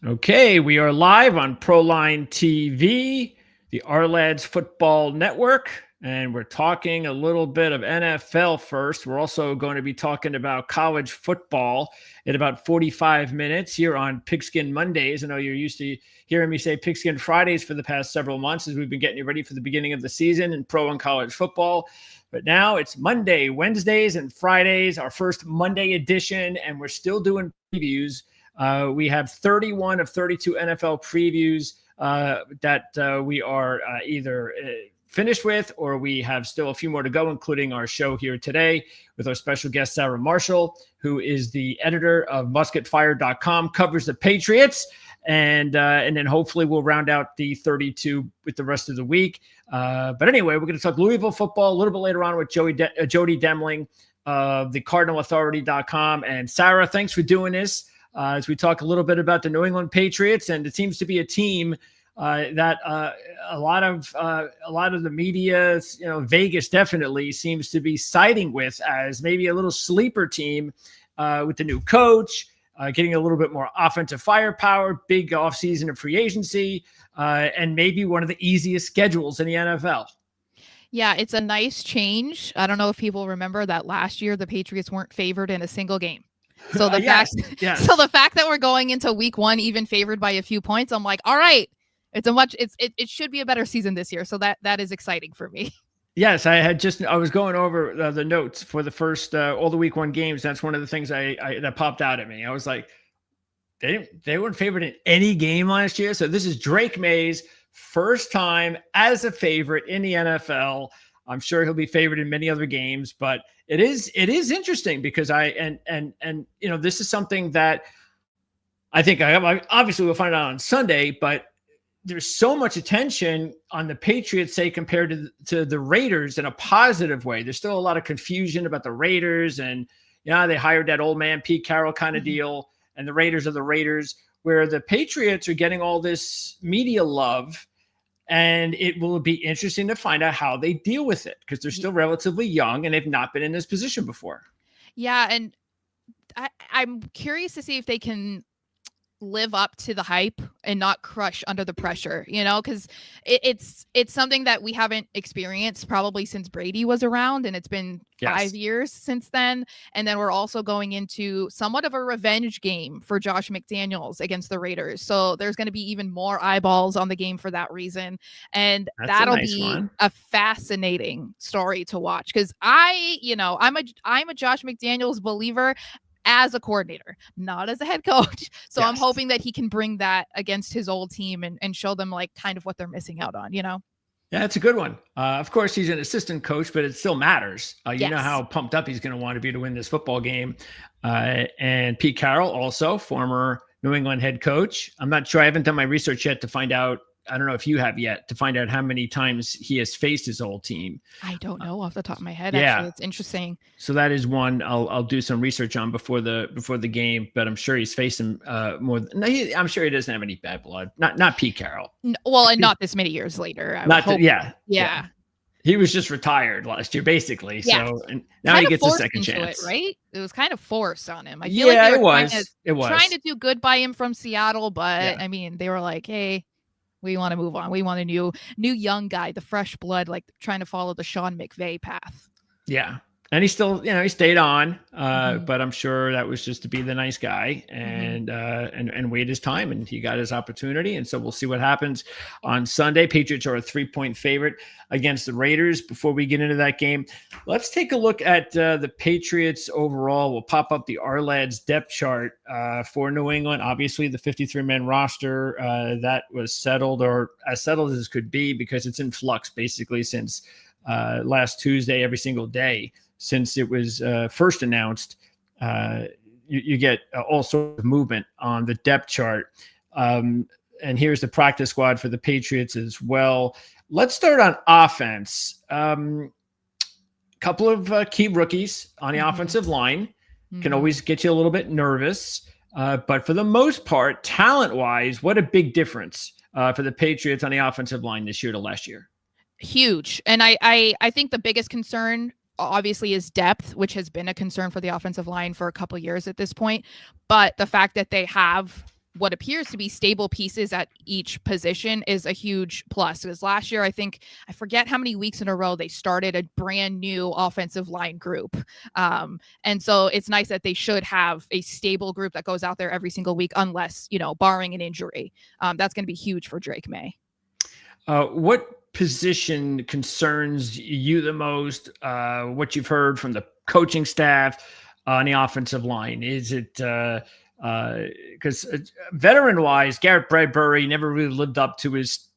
Okay, we are live on Proline TV, the Ourlads Football Network, and we're talking a little bit of NFL first. We're also going to be talking about college football in about 45 minutes here on Pigskin Mondays. I know you're used to hearing me say Pigskin Fridays for the past several months as we've been getting you ready for the beginning of the season in pro and college football. But now it's Monday, Wednesdays, and Fridays, our first Monday edition, and we're still doing previews. We have 31 of 32 NFL previews that we are either finished with, or we have still a few more to go, including our show here today with our special guest, Sara Marshall, who is the editor of musketfire.com, covers the Patriots. And then hopefully we'll round out the 32 with the rest of the week. But anyway, we're going to talk Louisville football a little bit later on with Jody Demling of the CardinalAuthority.com. And Sara, thanks for doing this. As we talk a little bit about the New England Patriots, and it seems to be a team that a lot of the media, Vegas definitely seems to be siding with as maybe a little sleeper team with the new coach, getting a little bit more offensive firepower, big offseason of free agency, and maybe one of the easiest schedules in the NFL. Yeah, it's a nice change. I don't know if people remember that last year the Patriots weren't favored in a single game. So the fact that we're going into week one even favored by a few points, I'm like, all right, it should be a better season this year. So that is exciting for me. Yes, I was going over the notes for the first all the week one games. That's one of the things that popped out at me. I was like, they weren't favored in any game last year. So this is Drake May's first time as a favorite in the NFL. I'm sure he'll be favored in many other games, but it is interesting because this is something that I think obviously we'll find out on Sunday, but there's so much attention on the Patriots, say, compared to the Raiders in a positive way. There's still a lot of confusion about the Raiders, and they hired that old man Pete Carroll kind of deal, and the Raiders are the Raiders, where the Patriots are getting all this media love. And it will be interesting to find out how they deal with it because they're still relatively young and they've not been in this position before. Yeah, and I'm curious to see if they can live up to the hype and not crush under the pressure, because it's something that we haven't experienced probably since Brady was around, and it's been 5 years since then. And then we're also going into somewhat of a revenge game for Josh McDaniels against the Raiders. So there's going to be even more eyeballs on the game for that reason. And that'll be a fascinating story to watch because I'm a Josh McDaniels believer as a coordinator, not as a head coach. So I'm hoping that he can bring that against his old team and show them like kind of what they're missing out on, Yeah, that's a good one. Of course, he's an assistant coach, but it still matters. You know how pumped up he's going to want to be to win this football game. And Pete Carroll, also former New England head coach. I'm not sure. I haven't done my research yet to find out. I don't know if you have yet to find out how many times he has faced his old team. I don't know off the top of my head. Actually, it's interesting. So that is one I'll do some research on before the game. But I'm sure he's faced him more. I'm sure he doesn't have any bad blood. Not Pete Carroll. And not this many years later. Yeah. He was just retired last year, basically. Yeah. So and now he gets a second chance. Right? It was kind of forced on him. I feel like it was trying to do good by him from Seattle, but I mean, they were like, hey, we want to move on. We want a new young guy, the fresh blood, like trying to follow the Sean McVay path. Yeah. And he still, he stayed on, but I'm sure that was just to be the nice guy and wait his time, and he got his opportunity. And so we'll see what happens on Sunday. Patriots are a 3-point favorite against the Raiders. Before we get into that game, let's take a look at the Patriots overall. We'll pop up the Ourlads depth chart for New England. Obviously, the 53-man roster that was settled, or as settled as could be, because it's in flux basically since last Tuesday, every single day since it was first announced. You get all sorts of movement on the depth chart. And here's the practice squad for the Patriots as well. Let's start on offense. Couple of key rookies on the offensive line can always get you a little bit nervous. But for the most part, talent-wise, what a big difference for the Patriots on the offensive line this year to last year. Huge. And I think the biggest concern obviously is depth, which has been a concern for the offensive line for a couple of years at this point. But the fact that they have what appears to be stable pieces at each position is a huge plus. Because last year, I forget how many weeks in a row they started a brand new offensive line group. And so it's nice that they should have a stable group that goes out there every single week, unless, barring an injury. That's going to be huge for Drake May. What position concerns you the most? What you've heard from the coaching staff on the offensive line? Is it because veteran-wise, Garrett Bradbury never really lived up to his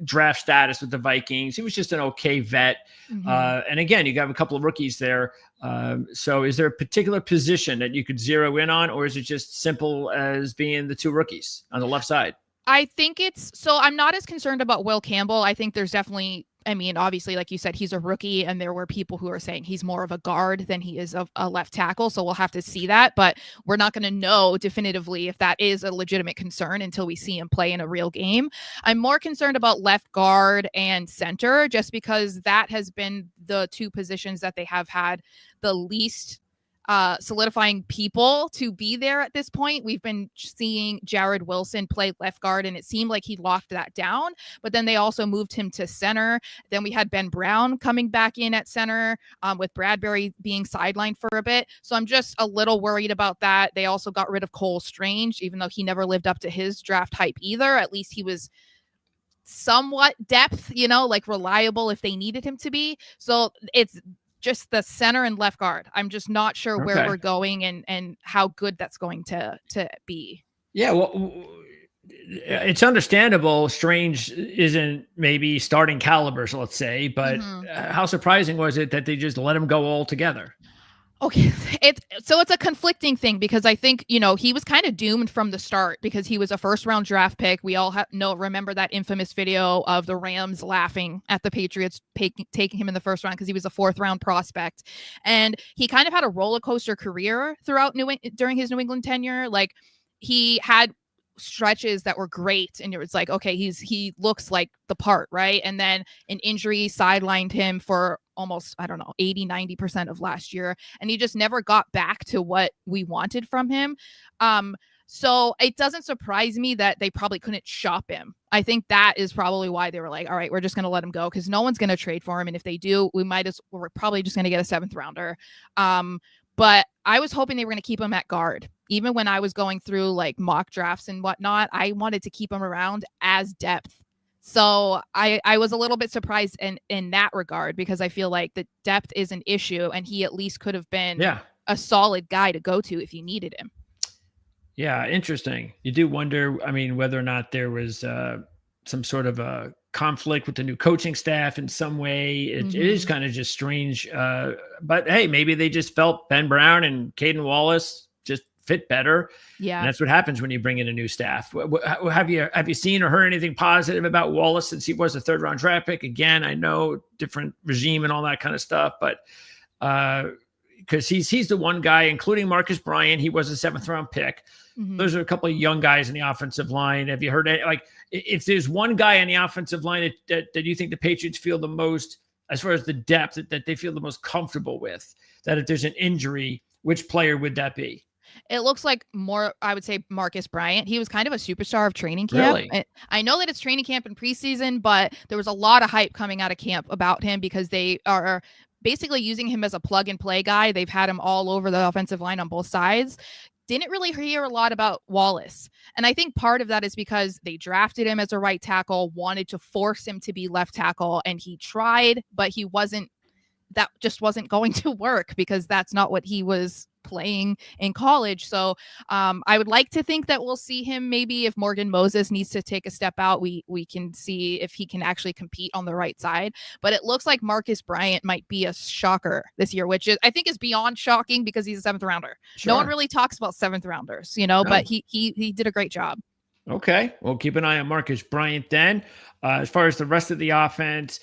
draft status with the Vikings. He was just an okay vet. And again, you have a couple of rookies there. So is there a particular position that you could zero in on, or is it just simple as being the two rookies on the left side? I think I'm not as concerned about Will Campbell. I think there's definitely, obviously, like you said, he's a rookie, and there were people who are saying he's more of a guard than he is a left tackle. So we'll have to see that, but we're not going to know definitively if that is a legitimate concern until we see him play in a real game. I'm more concerned about left guard and center, just because that has been the two positions that they have had the least solidifying people to be there at this point. We've been seeing Jared Wilson play left guard, and it seemed like he locked that down, but then they also moved him to center. Then we had Ben Brown coming back in at center, with Bradbury being sidelined for a bit. So I'm just a little worried about that. They also got rid of Cole Strange, even though he never lived up to his draft hype either. At least he was somewhat depth, like reliable if they needed him to be. So it's just the center and left guard. I'm just not sure where we're going and how good that's going to be. Yeah, well, it's understandable. Strange isn't maybe starting caliber, so let's say, but how surprising was it that they just let him go all together? Okay, it's a conflicting thing, because I think, he was kind of doomed from the start because he was a first-round draft pick. We all remember that infamous video of the Rams laughing at the Patriots taking him in the first round because he was a fourth-round prospect. And he kind of had a roller coaster career during his New England tenure. Like, he had stretches that were great, and it was like, okay, he looks like the part, right? And then an injury sidelined him for almost, 80-90% of last year, and he just never got back to what we wanted from him. So it doesn't surprise me that they probably couldn't shop him. I think that is probably why they were like, all right, we're just going to let him go, because no one's going to trade for him, and if they do, we're probably just going to get a 7th rounder. But I was hoping they were going to keep him at guard. Even when I was going through like mock drafts and whatnot, I wanted to keep him around as depth. So I was a little bit surprised in that regard, because I feel like the depth is an issue, and he at least could have been a solid guy to go to if you needed him. Yeah, interesting. You do wonder, whether or not there was some sort of a conflict with the new coaching staff in some way. It is kind of just strange. But hey, maybe they just felt Ben Brown and Caden Wallace just fit better. Yeah. And that's what happens when you bring in a new staff. Have you seen or heard anything positive about Wallace since he was a 3rd-round draft pick? Again, I know different regime and all that kind of stuff, but because he's the one guy, including Marcus Bryant, he was a 7th-round pick. Those are a couple of young guys in the offensive line. Have you heard it? Like, if there's one guy on the offensive line that you think the Patriots feel the most, as far as the depth, that they feel the most comfortable with, that if there's an injury, which player would that be? It looks like more, I would say, Marcus Bryant. He was kind of a superstar of training camp. Really? I know that it's training camp and preseason, but there was a lot of hype coming out of camp about him because they are basically using him as a plug and play guy. They've had him all over the offensive line on both sides. Didn't really hear a lot about Wallace. And I think part of that is because they drafted him as a right tackle, wanted to force him to be left tackle, and he tried, but that just wasn't going to work because that's not what he was playing in college. So I would like to think that we'll see him, maybe if Morgan Moses needs to take a step out, we can see if he can actually compete on the right side. But it looks like Marcus Bryant might be a shocker this year, which I think is beyond shocking because he's a 7th rounder. Sure. No one really talks about 7th rounders, but he did a great job. Okay, well, keep an eye on Marcus Bryant then. As far as the rest of the offense,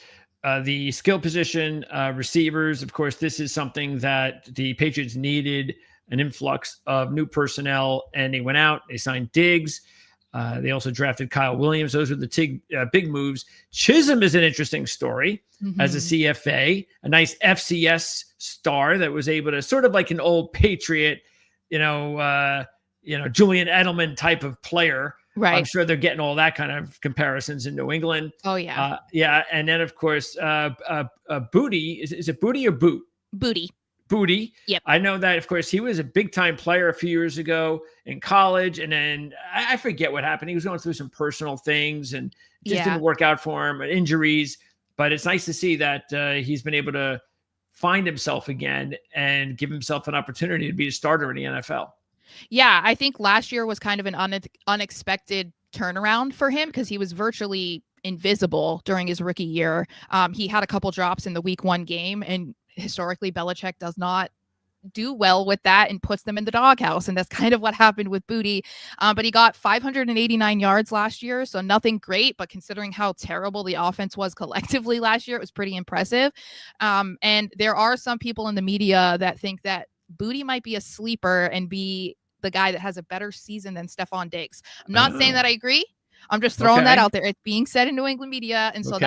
the skill position, receivers, of course, this is something that the Patriots needed an influx of new personnel, and they went out. They signed Diggs. They also drafted Kyle Williams. Those were the big moves. Chisholm is an interesting story as a CFA, a nice FCS star that was able to, sort of like an old Patriot, Julian Edelman type of player. I'm Right. sure they're getting all that kind of comparisons in New England. Oh, yeah. Yeah. And then, of course, Booty. Is it Booty or Boot? Booty. Booty. Yep. I know that, of course, he was a big time player a few years ago in college. And then I forget what happened. He was going through some personal things and it just didn't work out for him, injuries. But it's nice to see that he's been able to find himself again and give himself an opportunity to be a starter in the NFL. Yeah, I think last year was kind of an unexpected turnaround for him because he was virtually invisible during his rookie year. He had a couple drops in the week 1 game, and historically Belichick does not do well with that and puts them in the doghouse. And that's kind of what happened with Booty. But he got 589 yards last year. So nothing great, but considering how terrible the offense was collectively last year, it was pretty impressive. And there are some people in the media that think that Booty might be a sleeper and be the guy that has a better season than Stephon Diggs. I'm not saying that I agree. I'm just throwing that out there. It's being said in New England media. And so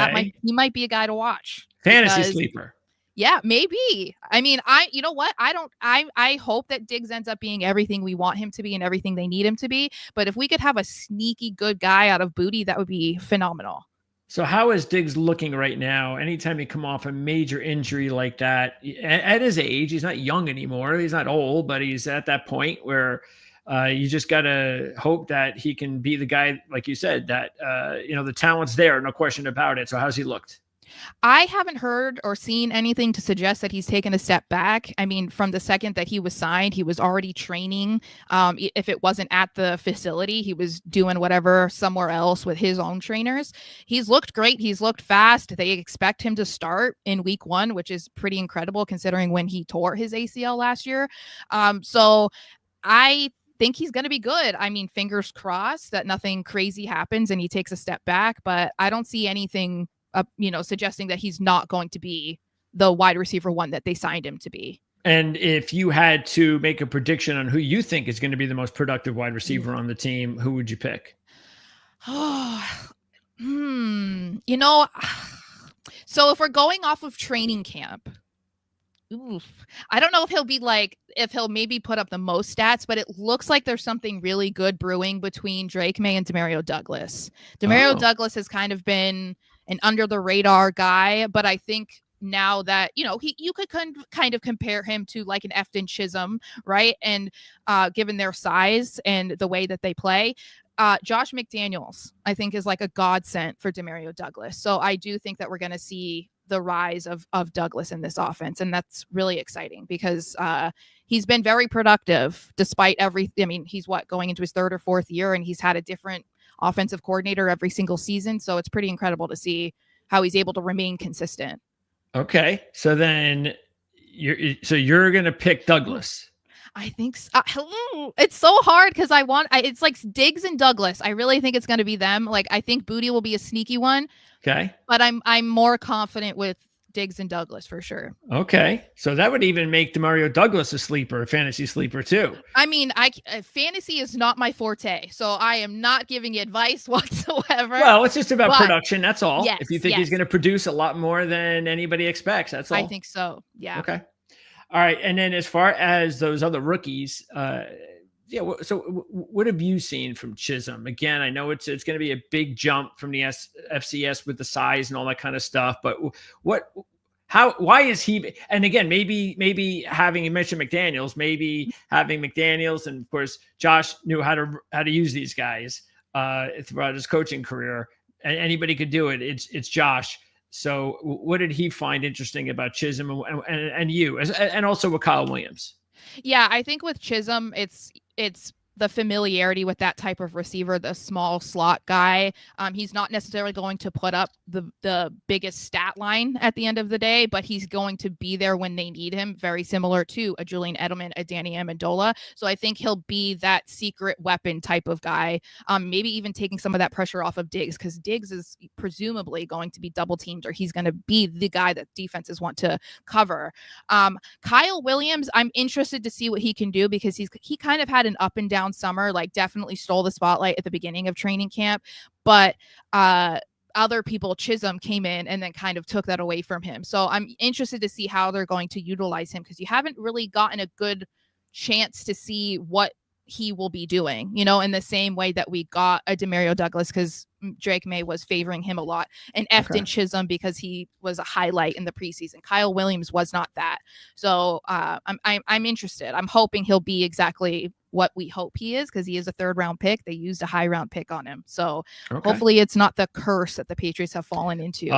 he might be a guy to watch. Fantasy sleeper. Yeah, maybe. I mean, you know what? I hope that Diggs ends up being everything we want him to be and everything they need him to be. But if we could have a sneaky good guy out of Booty, that would be phenomenal. So how is Diggs looking right now? Anytime you come off a major injury like that, at his age, he's not young anymore. He's not old, but he's at that point where you just got to hope that he can be the guy, like you said, that, the talent's there, no question about it. So how's he looked? I haven't heard or seen anything to suggest that he's taken a step back. I mean, from the second that he was signed, he was already training. If it wasn't at the facility, he was doing whatever somewhere else with his own trainers. He's looked great. He's looked fast. They expect him to start in week 1, which is pretty incredible considering when he tore his ACL last year. So I think he's going to be good. I mean, fingers crossed that nothing crazy happens and he takes a step back, but I don't see anything suggesting that he's not going to be the wide receiver 1 that they signed him to be. And if you had to make a prediction on who you think is going to be the most productive wide receiver on the team, who would you pick? So if we're going off of training camp, I don't know if he'll maybe put up the most stats, but it looks like there's something really good brewing between Drake May and Demario Douglas. Douglas has kind of been an under the radar guy, but I think now that, you could kind of compare him to like an Efton Chisholm, right? And given their size and the way that they play, Josh McDaniels, I think, is like a godsend for Demario Douglas. So I do think that we're going to see the rise of Douglas in this offense. And that's really exciting because he's been very productive despite he's going into his 3rd or 4th year and he's had a different offensive coordinator every single season. So it's pretty incredible to see how he's able to remain consistent. Okay. So then you're going to pick Douglas. I think so. It's so hard because it's like Diggs and Douglas. I really think it's going to be them. Like, I think Booty will be a sneaky one. Okay. But I'm more confident with Diggs and Douglas for sure. Okay. So that would even make Demario Douglas a sleeper, a fantasy sleeper too. I mean, fantasy is not my forte, so I am not giving advice whatsoever. Well, it's just about production. That's all. Yes, if you think he's going to produce a lot more than anybody expects, that's all. I think so. Yeah. Okay. All right. And then as far as those other rookies, so what have you seen from Chisholm? Again, I know it's going to be a big jump from the FCS with the size and all that kind of stuff, but why is he? And again, maybe having, you mentioned McDaniels, maybe having McDaniels, and of course Josh knew how to use these guys throughout his coaching career, and anybody could do it. It's Josh. So what did he find interesting about Chisholm and you, and also with Kyle Williams? Yeah, I think with Chisholm, it's the familiarity with that type of receiver, the small slot guy. He's not necessarily going to put up the biggest stat line at the end of the day, but he's going to be there when they need him, very similar to a Julian Edelman, a Danny Amendola. So I think he'll be that secret weapon type of guy, maybe even taking some of that pressure off of Diggs, because Diggs is presumably going to be double teamed, or he's going to be the guy that defenses want to cover. Kyle Williams, I'm interested to see what he can do, because he kind of had an up and down summer, like definitely stole the spotlight at the beginning of training camp, but other people, Chisholm, came in and then kind of took that away from him. So I'm interested to see how they're going to utilize him, because you haven't really gotten a good chance to see what he will be doing, in the same way that we got a Demario Douglas because Drake May was favoring him a lot, and Efton Chisholm because he was a highlight in the preseason. Kyle Williams was not that. So I'm interested. I'm hoping he'll be exactly what we hope he is because he is a 3rd round pick. They used a high round pick on him. So hopefully it's not the curse that the Patriots have fallen into.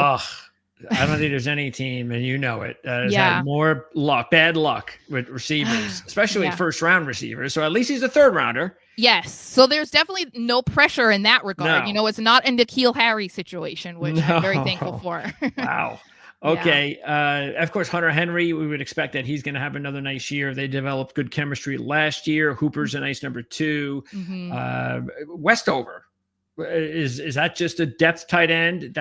I don't think there's any team, and it, has had more bad luck with receivers, especially first round receivers. So at least he's a 3rd rounder. Yes. So there's definitely no pressure in that regard. No. It's not a N'Keal Harry situation, which I'm very thankful for. Wow. Okay. Of course, Hunter Henry, we would expect that he's going to have another nice year. They developed good chemistry last year. Hooper's a nice number 2. Westover, is that just a depth tight end?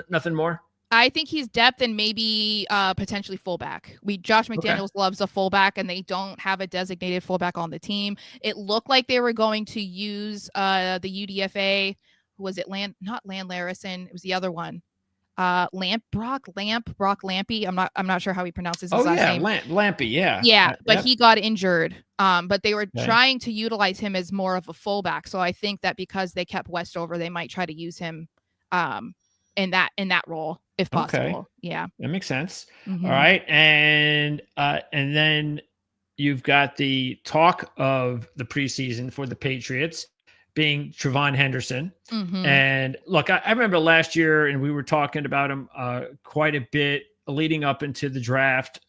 Nothing more? I think he's depth and maybe potentially fullback. Josh McDaniels loves a fullback, and they don't have a designated fullback on the team. It looked like they were going to use the UDFA. Who was it? Not Land Larison. It was the other one. Brock Lampy. I'm not sure how he pronounces his last name. Lampy. Yeah. Yeah, but he got injured. But they were trying to utilize him as more of a fullback. So I think that because they kept Westover, they might try to use him in that role if possible. Yeah, that makes sense. All right, and then you've got the talk of the preseason for the Patriots being Trevon Henderson. And look, I remember last year, and we were talking about him quite a bit leading up into the draft,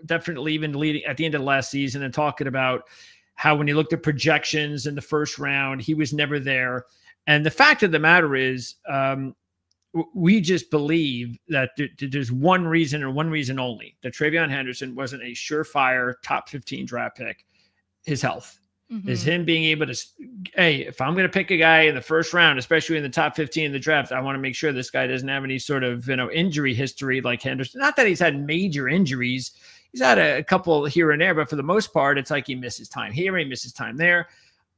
definitely even leading at the end of last season, and talking about how when you looked at projections in the first round, he was never there. And the fact of the matter is, we just believe that there's one reason and one reason only that TreVeyon Henderson wasn't a surefire top 15 draft pick. His health is him being able to, hey, if I'm going to pick a guy in the first round, especially in the top 15 in the draft, I want to make sure this guy doesn't have any sort of, injury history like Henderson. Not that he's had major injuries. He's had a couple here and there, but for the most part, it's like he misses time here, he misses time there.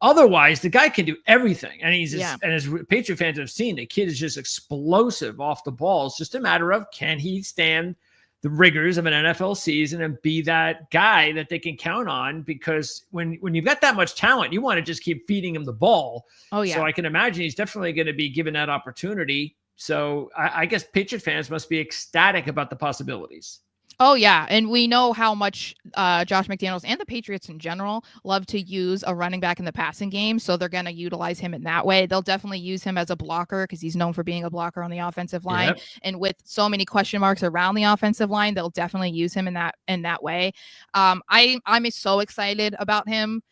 Otherwise, the guy can do everything. And and as Patriot fans have seen, the kid is just explosive off the ball. It's just a matter of, can he stand the rigors of an NFL season and be that guy that they can count on? Because when you've got that much talent, you want to just keep feeding him the ball. Oh, yeah. So I can imagine he's definitely going to be given that opportunity. So I guess Patriot fans must be ecstatic about the possibilities. Oh, yeah. And we know how much Josh McDaniels and the Patriots in general love to use a running back in the passing game. So they're going to utilize him in that way. They'll definitely use him as a blocker because he's known for being a blocker on the offensive line. Yep. And with so many question marks around the offensive line, they'll definitely use him in that way. I'm so excited about him.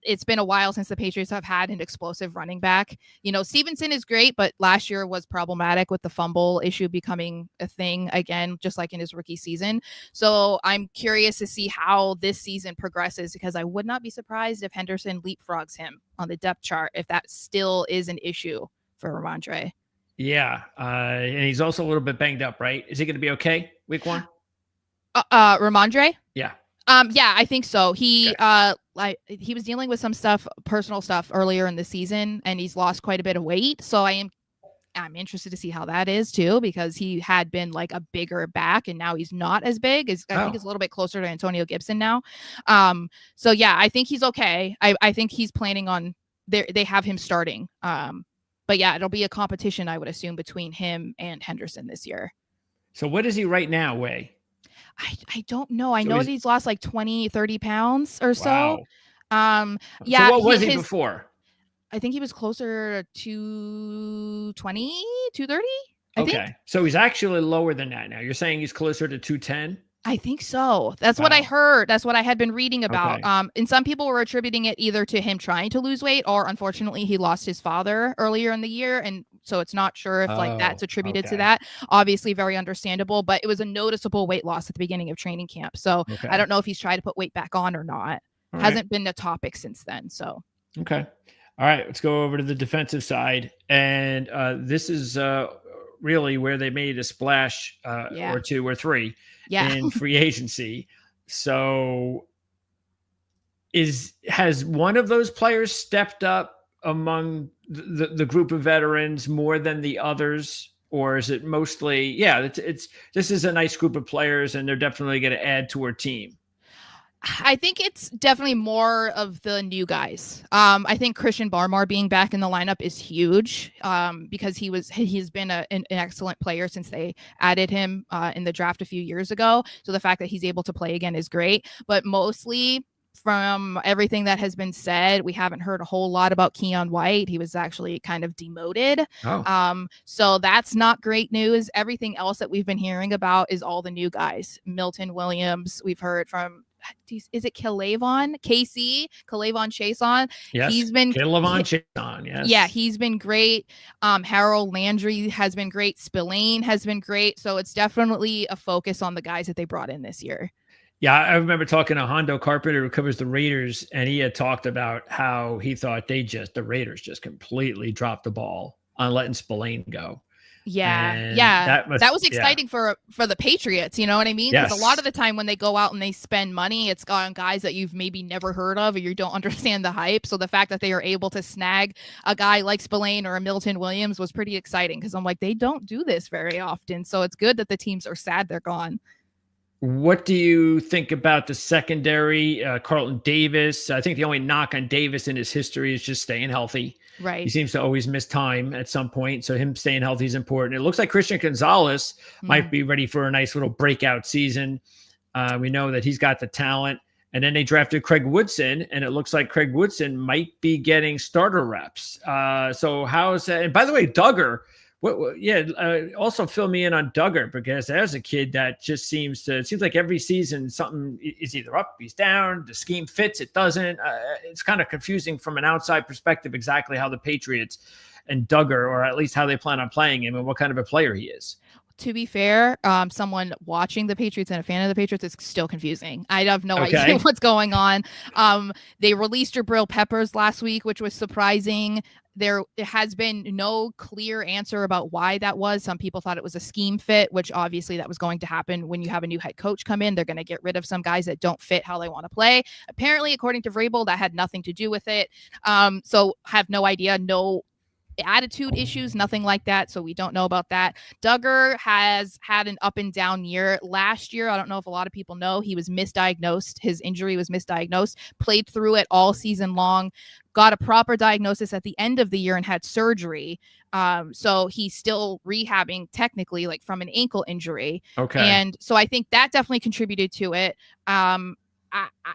It's been a while since the Patriots have had an explosive running back. Stevenson is great, but last year was problematic with the fumble issue becoming a thing again, just like in his rookie season. So I'm curious to see how this season progresses, because I would not be surprised if Henderson leapfrogs him on the depth chart, if that still is an issue for Ramondre. Yeah. And he's also a little bit banged up, right? Is he going to be okay week 1? Ramondre? Yeah. Yeah, I think so. He was dealing with some personal stuff earlier in the season, and he's lost quite a bit of weight. So I'm interested to see how that is too, because he had been like a bigger back, and now he's not as big. I think he's a little bit closer to Antonio Gibson now. So yeah, I think he's okay. I think he's planning on they have him starting. But yeah, it'll be a competition, I would assume, between him and Henderson this year. So what is he right now weigh? I don't know. I know that he's lost like 20, 30 pounds or so. Wow. Yeah. So what was he before? I think he was closer to 220, 230. I think. So he's actually lower than that now. You're saying he's closer to 210? I think so. That's what I heard. That's what I had been reading about. And some people were attributing it either to him trying to lose weight, or unfortunately he lost his father earlier in the year. And so it's not sure if that's attributed to that. Obviously very understandable, but it was a noticeable weight loss at the beginning of training camp. So I don't know if he's tried to put weight back on or not. Hasn't been a topic since then. So. Okay. All right. Let's go over to the defensive side. And this is really where they made a splash or 2 or 3 in free agency. So has one of those players stepped up among the group of veterans more than the others, or is it mostly, this is a nice group of players and they're definitely going to add to our team? I think it's definitely more of the new guys. I think Christian Barmore being back in the lineup is huge because he's been an excellent player since they added him in the draft a few years ago. So the fact that he's able to play again is great. But mostly from everything that has been said, we haven't heard a whole lot about Keon White. He was actually kind of demoted. So that's not great news. Everything else that we've been hearing about is all the new guys. Milton Williams, we've heard from, is it Kalavon? Chason? Yes. He's been Kalavon Chason, yes. Yeah, he's been great. Harold Landry has been great. Spillane has been great. So it's definitely a focus on the guys that they brought in this year. Yeah, I remember talking to Hondo Carpenter, who covers the Raiders, and he had talked about how he thought the Raiders just completely dropped the ball on letting Spillane go. That was exciting for the Patriots. You know what I mean? Because a lot of the time when they go out and they spend money, it's on guys that you've maybe never heard of or you don't understand the hype. So the fact that they are able to snag a guy like Spillane or a Milton Williams was pretty exciting because I'm like, they don't do this very often. So it's good that the teams are sad they're gone. What do you think about the secondary? Carlton Davis. I think the only knock on Davis in his history is just staying healthy. Right. He seems to always miss time at some point. So him staying healthy is important. It looks like Christian Gonzalez might be ready for a nice little breakout season. We know that he's got the talent. And then they drafted Craig Woodson, and it looks like Craig Woodson might be getting starter reps. So how's that? And by the way, Duggar. Also fill me in on Duggar, because there's a kid that just it seems like every season something is either up, he's down, the scheme fits, it doesn't. It's kind of confusing from an outside perspective exactly how the Patriots and Duggar, or at least how they plan on playing him and what kind of a player he is. To be fair, someone watching the Patriots and a fan of the Patriots, is still confusing. I have no idea what's going on. They released Jabril Peppers last week, which was surprising. There has been no clear answer about why that was. Some people thought it was a scheme fit, which obviously that was going to happen when you have a new head coach come in. They're going to get rid of some guys that don't fit how they want to play. Apparently, according to Vrabel, that had nothing to do with it. So have no idea. No attitude issues, nothing like that. So we don't know about that. Duggar has had an up and down year. Last year, I don't know if a lot of people know, he was misdiagnosed. His injury was misdiagnosed, played through it all season long, got a proper diagnosis at the end of the year and had surgery. So he's still rehabbing technically, like from an ankle injury. And so I think that definitely contributed to it.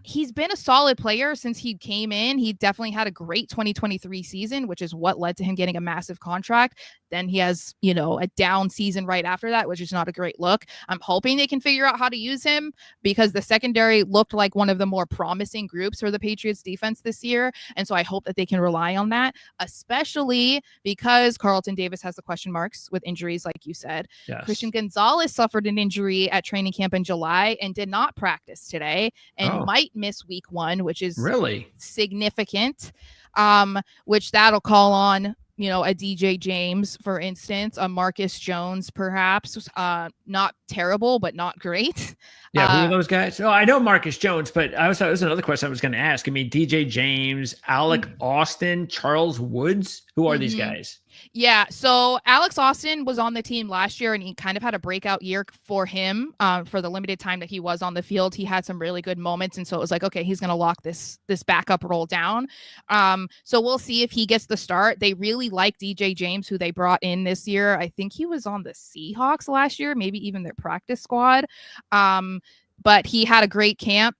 He's been a solid player since he came in. He definitely had a great 2023 season, which is what led to him getting a massive contract. Then he has, a down season right after that, which is not a great look. I'm hoping they can figure out how to use him, because the secondary looked like one of the more promising groups for the Patriots defense this year. And so I hope that they can rely on that, especially because Carlton Davis has the question marks with injuries, like you said. Yes. Christian Gonzalez suffered an injury at training camp in July and did not practice today and might miss week 1, which is really significant, which that'll call on, a DJ James, for instance, a Marcus Jones, perhaps. Not terrible, but not great. Yeah, who are those guys? Oh, I know Marcus Jones, but I was another question I was going to ask. I mean, DJ James, Alec Austin, Charles Woods. Who are these guys? Yeah, so Alex Austin was on the team last year, and he kind of had a breakout year for him. For the limited time that he was on the field, he had some really good moments, and so it was like, okay, he's going to lock this backup role down. So we'll see if he gets the start. They really like DJ James, who they brought in this year. I think he was on the Seahawks last year, maybe even their practice squad. But he had a great camp.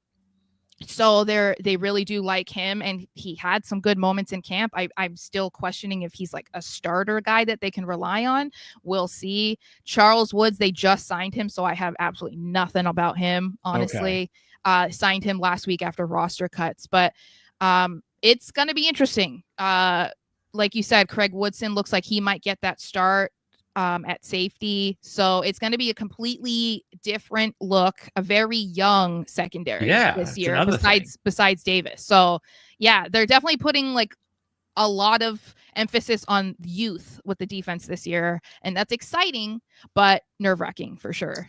So they really do like him, and he had some good moments in camp. I'm still questioning if he's like a starter guy that they can rely on. We'll see. Charles Woods, they just signed him, so I have absolutely nothing about him, honestly. Signed him last week after roster cuts, but it's going to be interesting. Like you said, Craig Woodson looks like he might get that start at safety. So it's going to be a completely different look, a very young secondary this year, besides Davis. So yeah, they're definitely putting like a lot of emphasis on youth with the defense this year. And that's exciting, but nerve-wracking for sure.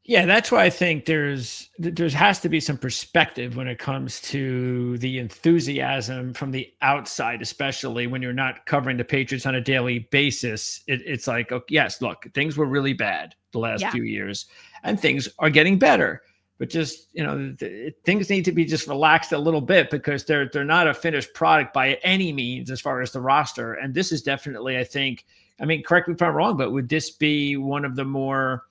Yeah, that's why I think there has to be some perspective when it comes to the enthusiasm from the outside, especially when you're not covering the Patriots on a daily basis. It's like, yes, look, things were really bad the last few years, and things are getting better. but just, things need to be just relaxed a little bit because they're not a finished product by any means as far as the roster. And this is definitely, I think, correct me if I'm wrong, but would this be one of the more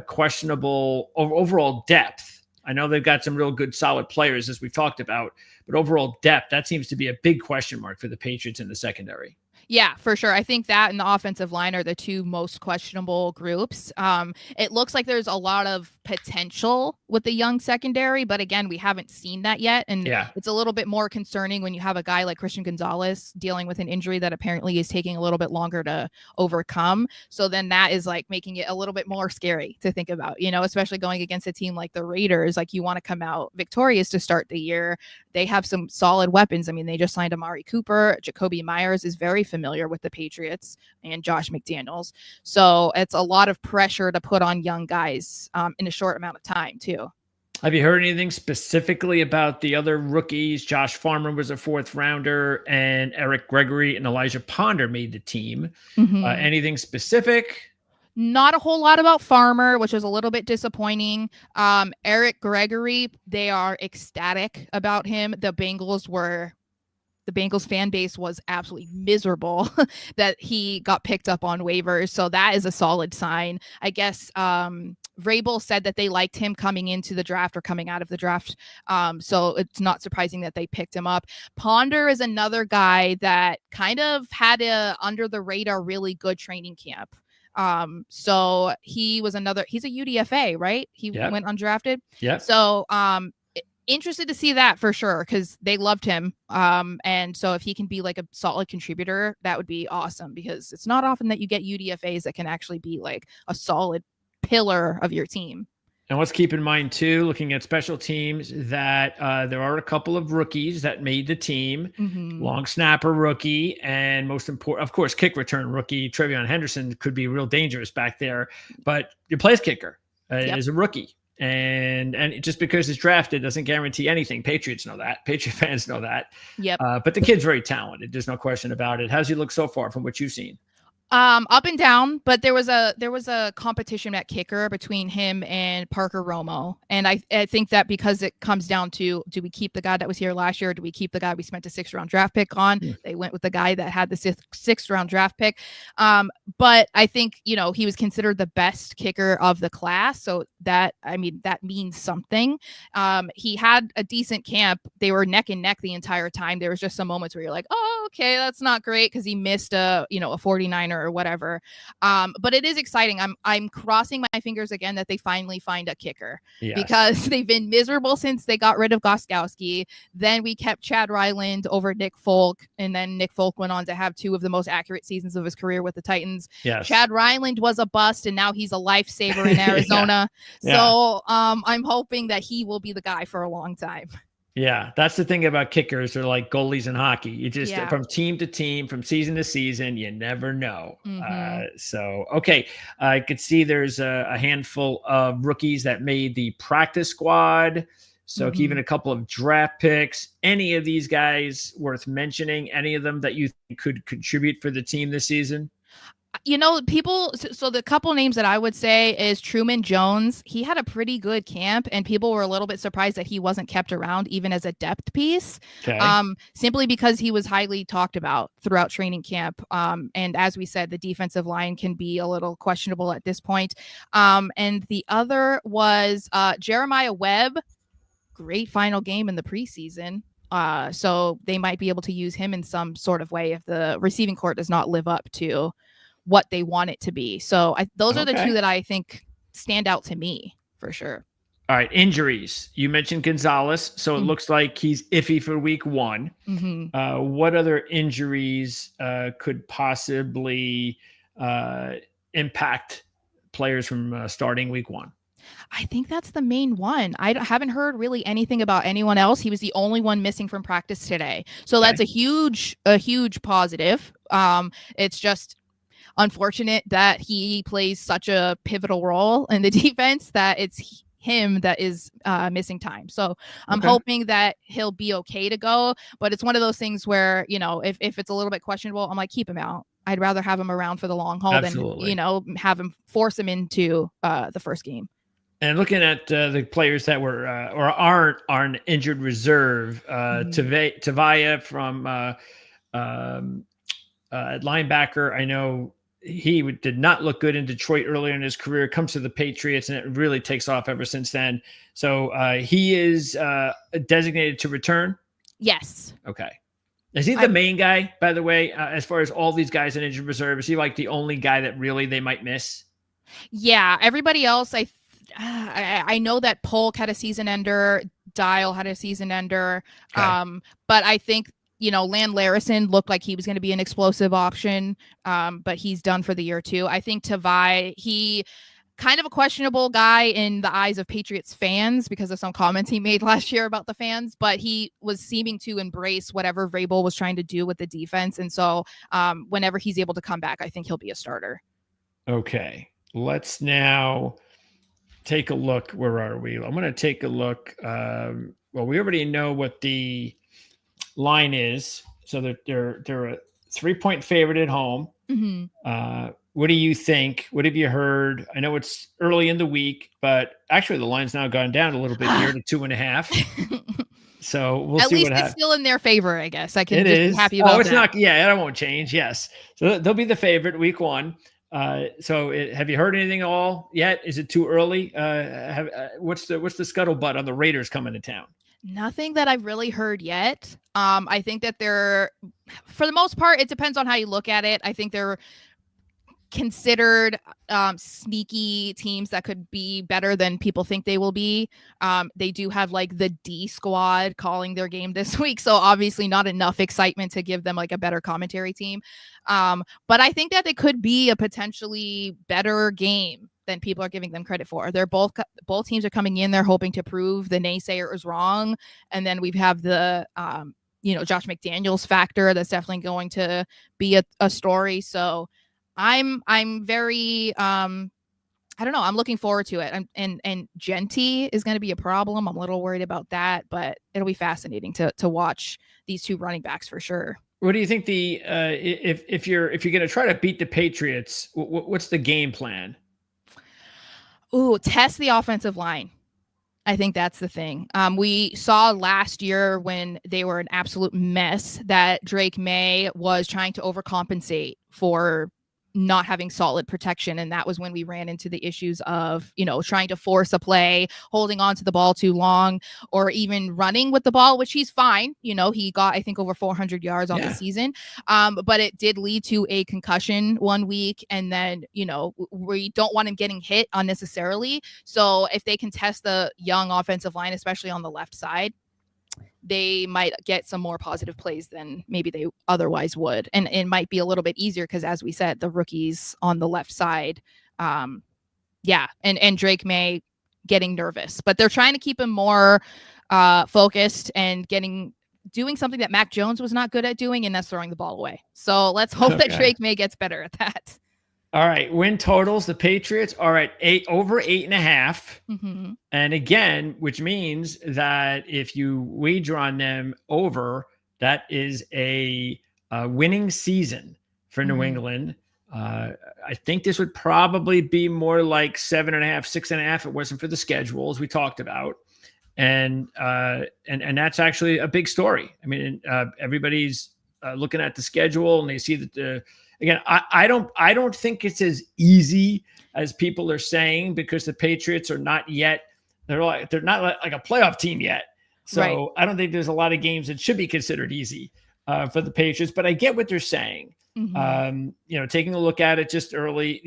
questionable overall depth? I know they've got some real good, solid players, as we've talked about, but overall depth, that seems to be a big question mark for the Patriots in the secondary. Yeah, for sure. I think that and the offensive line are the two most questionable groups. It looks like there's a lot of potential with the young secondary, but again, we haven't seen that yet. And it's a little bit more concerning when you have a guy like Christian Gonzalez dealing with an injury that apparently is taking a little bit longer to overcome. So then that is like making it a little bit more scary to think about, especially going against a team like the Raiders. Like, you want to come out victorious to start the year. They have some solid weapons. They just signed Amari Cooper. Jacoby Myers is very familiar with the Patriots, and Josh McDaniels. So it's a lot of pressure to put on young guys in a short amount of time too. Have you heard anything specifically about the other rookies? Josh Farmer was a 4th rounder, and Eric Gregory and Elijah Ponder made the team. Anything specific? Not a whole lot about Farmer, which is a little bit disappointing. Eric Gregory, they are ecstatic about him. The Bengals fan base was absolutely miserable that he got picked up on waivers. So that is a solid sign. I guess Vrabel said that they liked him coming into the draft or coming out of the draft. So it's not surprising that they picked him up. Ponder is another guy that kind of had a under the radar, really good training camp. So he's a UDFA, right? He went undrafted. Yeah. So, interested to see that for sure, because they loved him. And so if he can be like a solid contributor, that would be awesome, because it's not often that you get UDFAs that can actually be like a solid pillar of your team. And let's keep in mind, too, looking at special teams, that there are a couple of rookies that made the team. Long snapper rookie, and most important, of course, kick return rookie. Trevion Henderson could be real dangerous back there, but your place kicker is a rookie. And just because it's drafted doesn't guarantee anything. Patriots know that. Patriot fans know that. Yep. But the kid's very talented. There's no question about it. How's he look so far from what you've seen? Up and down, but there was a competition at kicker between him and Parker Romo. And I think that because it comes down to, do we keep the guy that was here last year? Or do we keep the guy we spent a 6th-round draft pick on? They went with the guy that had the 6th-round draft pick. But I think, he was considered the best kicker of the class. So that means something. He had a decent camp. They were neck and neck the entire time. There was just some moments where you're like, oh, okay, that's not great, because he missed a 49er or whatever. But it is exciting. I'm crossing my fingers again that they finally find a kicker, because they've been miserable since they got rid of Gostkowski. Then we kept Chad Ryland over Nick Folk, and then Nick Folk went on to have 2 of the most accurate seasons of his career with the Titans. Chad Ryland was a bust, and now he's a lifesaver in Arizona. So I'm hoping that he will be the guy for a long time. Yeah, that's the thing about kickers. They're like goalies in hockey. You just, from team to team, from season to season, you never know. Okay. I could see there's a handful of rookies that made the practice squad. So even a couple of draft picks. Any of these guys worth mentioning? Any of them that you think could contribute for the team this season? So the couple names that I would say is Truman Jones. He had a pretty good camp, and people were a little bit surprised that he wasn't kept around even as a depth piece, simply because he was highly talked about throughout training camp. And as we said, the defensive line can be a little questionable at this point. And the other was Jeremiah Webb. Great final game in the preseason. So they might be able to use him in some sort of way if the receiving corps does not live up to what they want it to be. So those are the 2 that I think stand out to me for sure. All right. Injuries. You mentioned Gonzalez. So it looks like he's iffy for week 1. What other injuries could possibly impact players from starting week 1? I think that's the main one. I haven't heard really anything about anyone else. He was the only one missing from practice today. So that's a huge positive. It's just unfortunate that he plays such a pivotal role in the defense that it's him that is missing time. So I'm hoping that he'll be okay to go. But it's one of those things where, if it's a little bit questionable, I'm like, keep him out. I'd rather have him around for the long haul than, have him force him into the first game. And looking at the players that were or aren't on injured reserve, Tavaya from at linebacker, I know he did not look good in Detroit earlier in his career, comes to the Patriots, and it really takes off ever since then. So he is designated to return? Yes. Okay. Is he the main guy, by the way, as far as all these guys in injured reserve? Is he like the only guy that really they might miss? Yeah. Everybody else, I know that Polk had a season ender, Dial had a season ender, Okay. but I think Land Larison looked like he was going to be an explosive option, but he's done for the year too. I think Tavai, he kind of a questionable guy in the eyes of Patriots fans because of some comments he made last year about the fans, but he was seeming to embrace whatever Vrabel was trying to do with the defense. And so whenever he's able to come back, I think he'll be a starter. Okay. Let's now take a look. Where are we? I'm going to take a look. Well, we already know what the line is. So they're a 3-point favorite at home. Mm-hmm. What do you think? What have you heard? I know it's early in the week, but actually the line's now gone down a little bit here to 2.5. So we'll At see least what happens. It's still in their favor, I guess. I can It just is. be happy about it's that. not. Yeah, that won't change. Yes. So they'll be the favorite week 1. So have you heard anything at all yet? Is it too early? What's the scuttlebutt on the Raiders coming to town? Nothing that I've really heard yet. I think that they're, for the most part, it depends on how you look at it. I think they're considered sneaky teams that could be better than people think they will be. They do have like the D squad calling their game this week, so obviously not enough excitement to give them like a better commentary team. But I think that it could be a potentially better game than people are giving them credit for. They're both teams are coming in. They're hoping to prove the naysayers wrong, and then we have the Josh McDaniels factor that's definitely going to be a story. So I'm very I don't know. I'm looking forward to it. And Genty is going to be a problem. I'm a little worried about that, but it'll be fascinating to watch these two running backs for sure. What do you think if you're going to try to beat the Patriots, what's the game plan? Ooh, test the offensive line. I think that's the thing. We saw last year when they were an absolute mess that Drake May was trying to overcompensate for not having solid protection. And that was when we ran into the issues of, trying to force a play, holding on to the ball too long, or even running with the ball, which he's fine. He got, I think, over 400 yards on the season. But it did lead to a concussion one week. And then, we don't want him getting hit unnecessarily. So if they can test the young offensive line, especially on the left side, they might get some more positive plays than maybe they otherwise would. And it might be a little bit easier because, as we said, the rookies on the left side, and Drake May getting nervous. But they're trying to keep him more focused and doing something that Mac Jones was not good at doing, and that's throwing the ball away. So let's hope that Drake May gets better at that. All right, win totals. The Patriots are at over 8.5. Mm-hmm. And again, which means that if you wager on them over, that is a winning season for New England. I think this would probably be more like 7.5, 6.5. If it wasn't for the schedule, as we talked about. And that's actually a big story. I mean, everybody's looking at the schedule and they see that again, I don't think it's as easy as people are saying, because the Patriots are not yet. They're not like a playoff team yet. So right. I don't think there's a lot of games that should be considered easy for the Patriots. But I get what they're saying. Mm-hmm. Taking a look at it just early.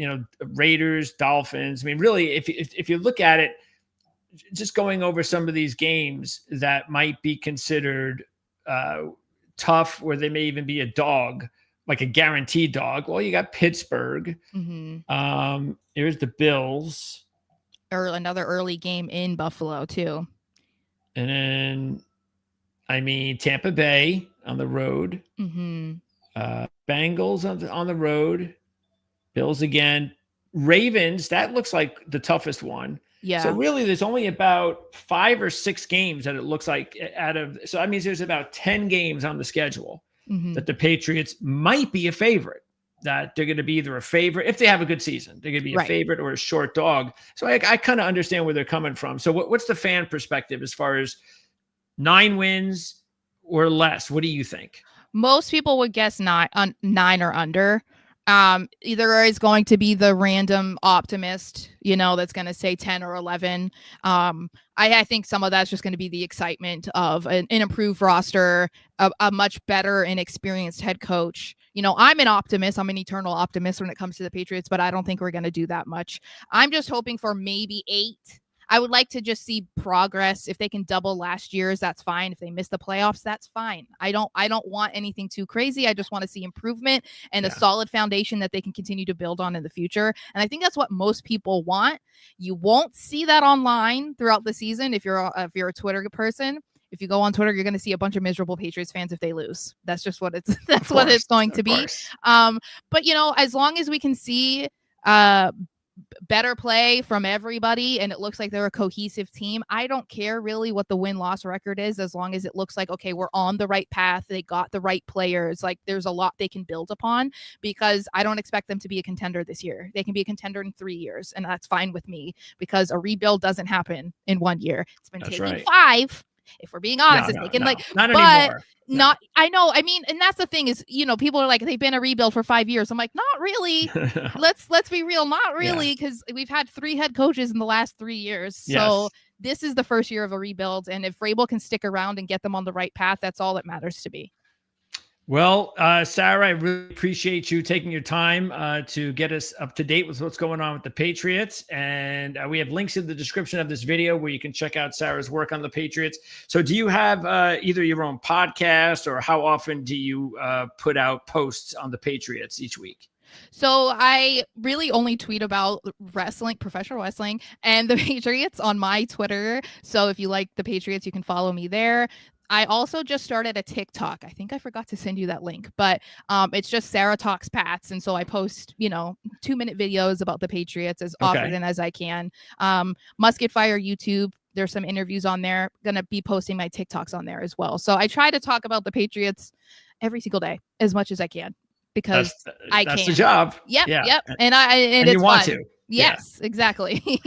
Raiders, Dolphins. I mean, really, if you look at it, just going over some of these games that might be considered tough, where they may even be a dog, like a guaranteed dog. Well, you got Pittsburgh. Mm-hmm. Here's the Bills. Or another early game in Buffalo too. And then, Tampa Bay on the road. Mm-hmm. Bengals on the road. Bills again. Ravens, that looks like the toughest one. Yeah. So really, there's only about 5 or 6 games that it looks like so that means there's about 10 games on the schedule that the Patriots might be a favorite. that they're going to be either a favorite, if they have a good season, they're going to be a favorite or a short dog. So I kind of understand where they're coming from. So what's the fan perspective as far as 9 wins or less? What do you think? Most people would guess 9 or under. Either is going to be the random optimist, that's going to say 10 or 11. I think some of that's just going to be the excitement of an improved roster, a much better and experienced head coach. I'm an optimist. I'm an eternal optimist when it comes to the Patriots, but I don't think we're going to do that much. I'm just hoping for maybe 8. I would like to just see progress. If they can double last year's, that's fine. If they miss the playoffs, that's fine. I don't want anything too crazy. I just want to see improvement and a solid foundation that they can continue to build on in the future. And I think that's what most people want. You won't see that online throughout the season. If you're a Twitter person, if you go on Twitter, you're going to see a bunch of miserable Patriots fans if they lose. That's just what it's what it's going to be. But as long as we can see better play from everybody and it looks like they're a cohesive team, I don't care really what the win-loss record is, as long as it looks like, okay, we're on the right path, they got the right players, like there's a lot they can build upon, because I don't expect them to be a contender this year. They can be a contender in 3 years, and that's fine with me, because a rebuild doesn't happen in 1 year. It's been taking 5. If we're being honest, it's taken not anymore. Not, I know. I mean, and that's the thing is, people are like, they've been a rebuild for 5 years. I'm like, not really. Let's be real. Not really. Because we've had 3 head coaches in the last 3 years. So this is the first year of a rebuild. And if Vrabel can stick around and get them on the right path, that's all that matters to me. Well, Sara, I really appreciate you taking your time to get us up to date with what's going on with the Patriots. And we have links in the description of this video where you can check out Sara's work on the Patriots. So do you have either your own podcast, or how often do you put out posts on the Patriots each week? So I really only tweet about wrestling, professional wrestling, and the Patriots on my Twitter. So if you like the Patriots, you can follow me there. I also just started a TikTok. I think I forgot to send you that link, but it's just Sara Talks Pats. And so I post, 2-minute videos about the Patriots as often as I can. Musket Fire YouTube, there's some interviews on there. Going to be posting my TikToks on there as well. So I try to talk about the Patriots every single day as much as I can, because that's the job. Yep. And it's you want fun. to. Yes, exactly.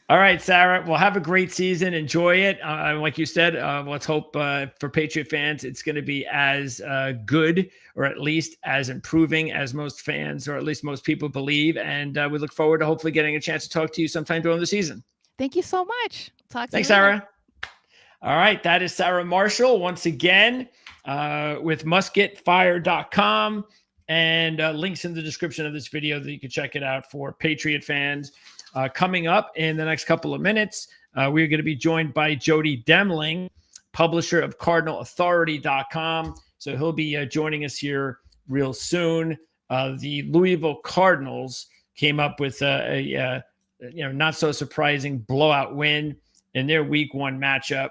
All right, Sara. Well, have a great season. Enjoy it. Like you said, let's hope for Patriot fans, it's going to be as good, or at least as improving as most fans, or at least most people believe. And we look forward to hopefully getting a chance to talk to you sometime during the season. Thank you so much. Talk to Thanks, you later. Sara. All right. That is Sara Marshall once again with musketfire.com, and links in the description of this video that you can check it out for Patriot fans. Coming up in the next couple of minutes, we're going to be joined by Jody Demling, publisher of CardinalAuthority.com. So he'll be joining us here real soon. The Louisville Cardinals came up with a not so surprising blowout win in their Week 1 matchup.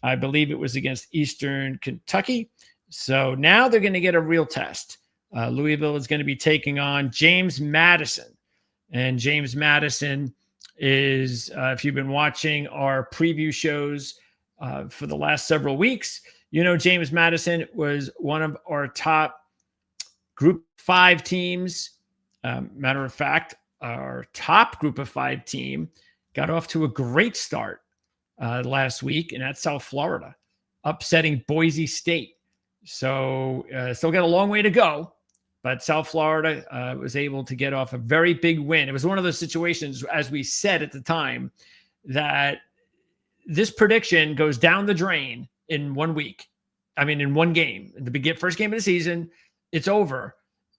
I believe it was against Eastern Kentucky. So now they're going to get a real test. Louisville is going to be taking on James Madison. And James Madison is, if you've been watching our preview shows for the last several weeks, James Madison was one of our top Group 5 teams. Matter of fact, our top Group of 5 team got off to a great start last week, and that's South Florida, upsetting Boise State. So still got a long way to go. But South Florida was able to get off a very big win. It was one of those situations, as we said at the time, that this prediction goes down the drain in 1 week. I mean, in one game. In the first game of the season, it's over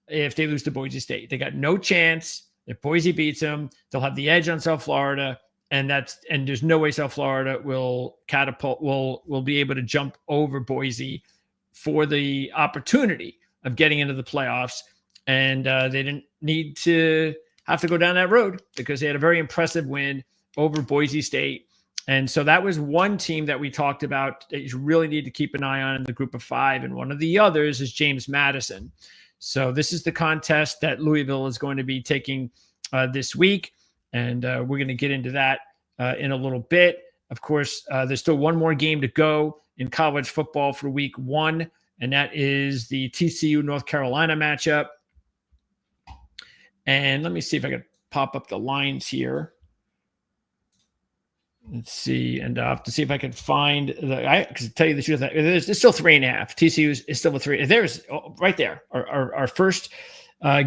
if they lose to Boise State. They got no chance. If Boise beats them, they'll have the edge on South Florida. And there's no way South Florida will be able to jump over Boise for the opportunity of getting into the playoffs. And they didn't need to have to go down that road, because they had a very impressive win over Boise State. And so that was one team that we talked about that you really need to keep an eye on in the Group of 5. And one of the others is James Madison. So this is the contest that Louisville is going to be taking this week. And we're going to get into that in a little bit. Of course, there's still one more game to go in college football for Week 1. And that is the TCU North Carolina matchup. And let me see if I can pop up the lines here. Let's see, and I have to see if I can find because to tell you the truth, it's still 3.5. TCU is still a 3. There's right there. Our first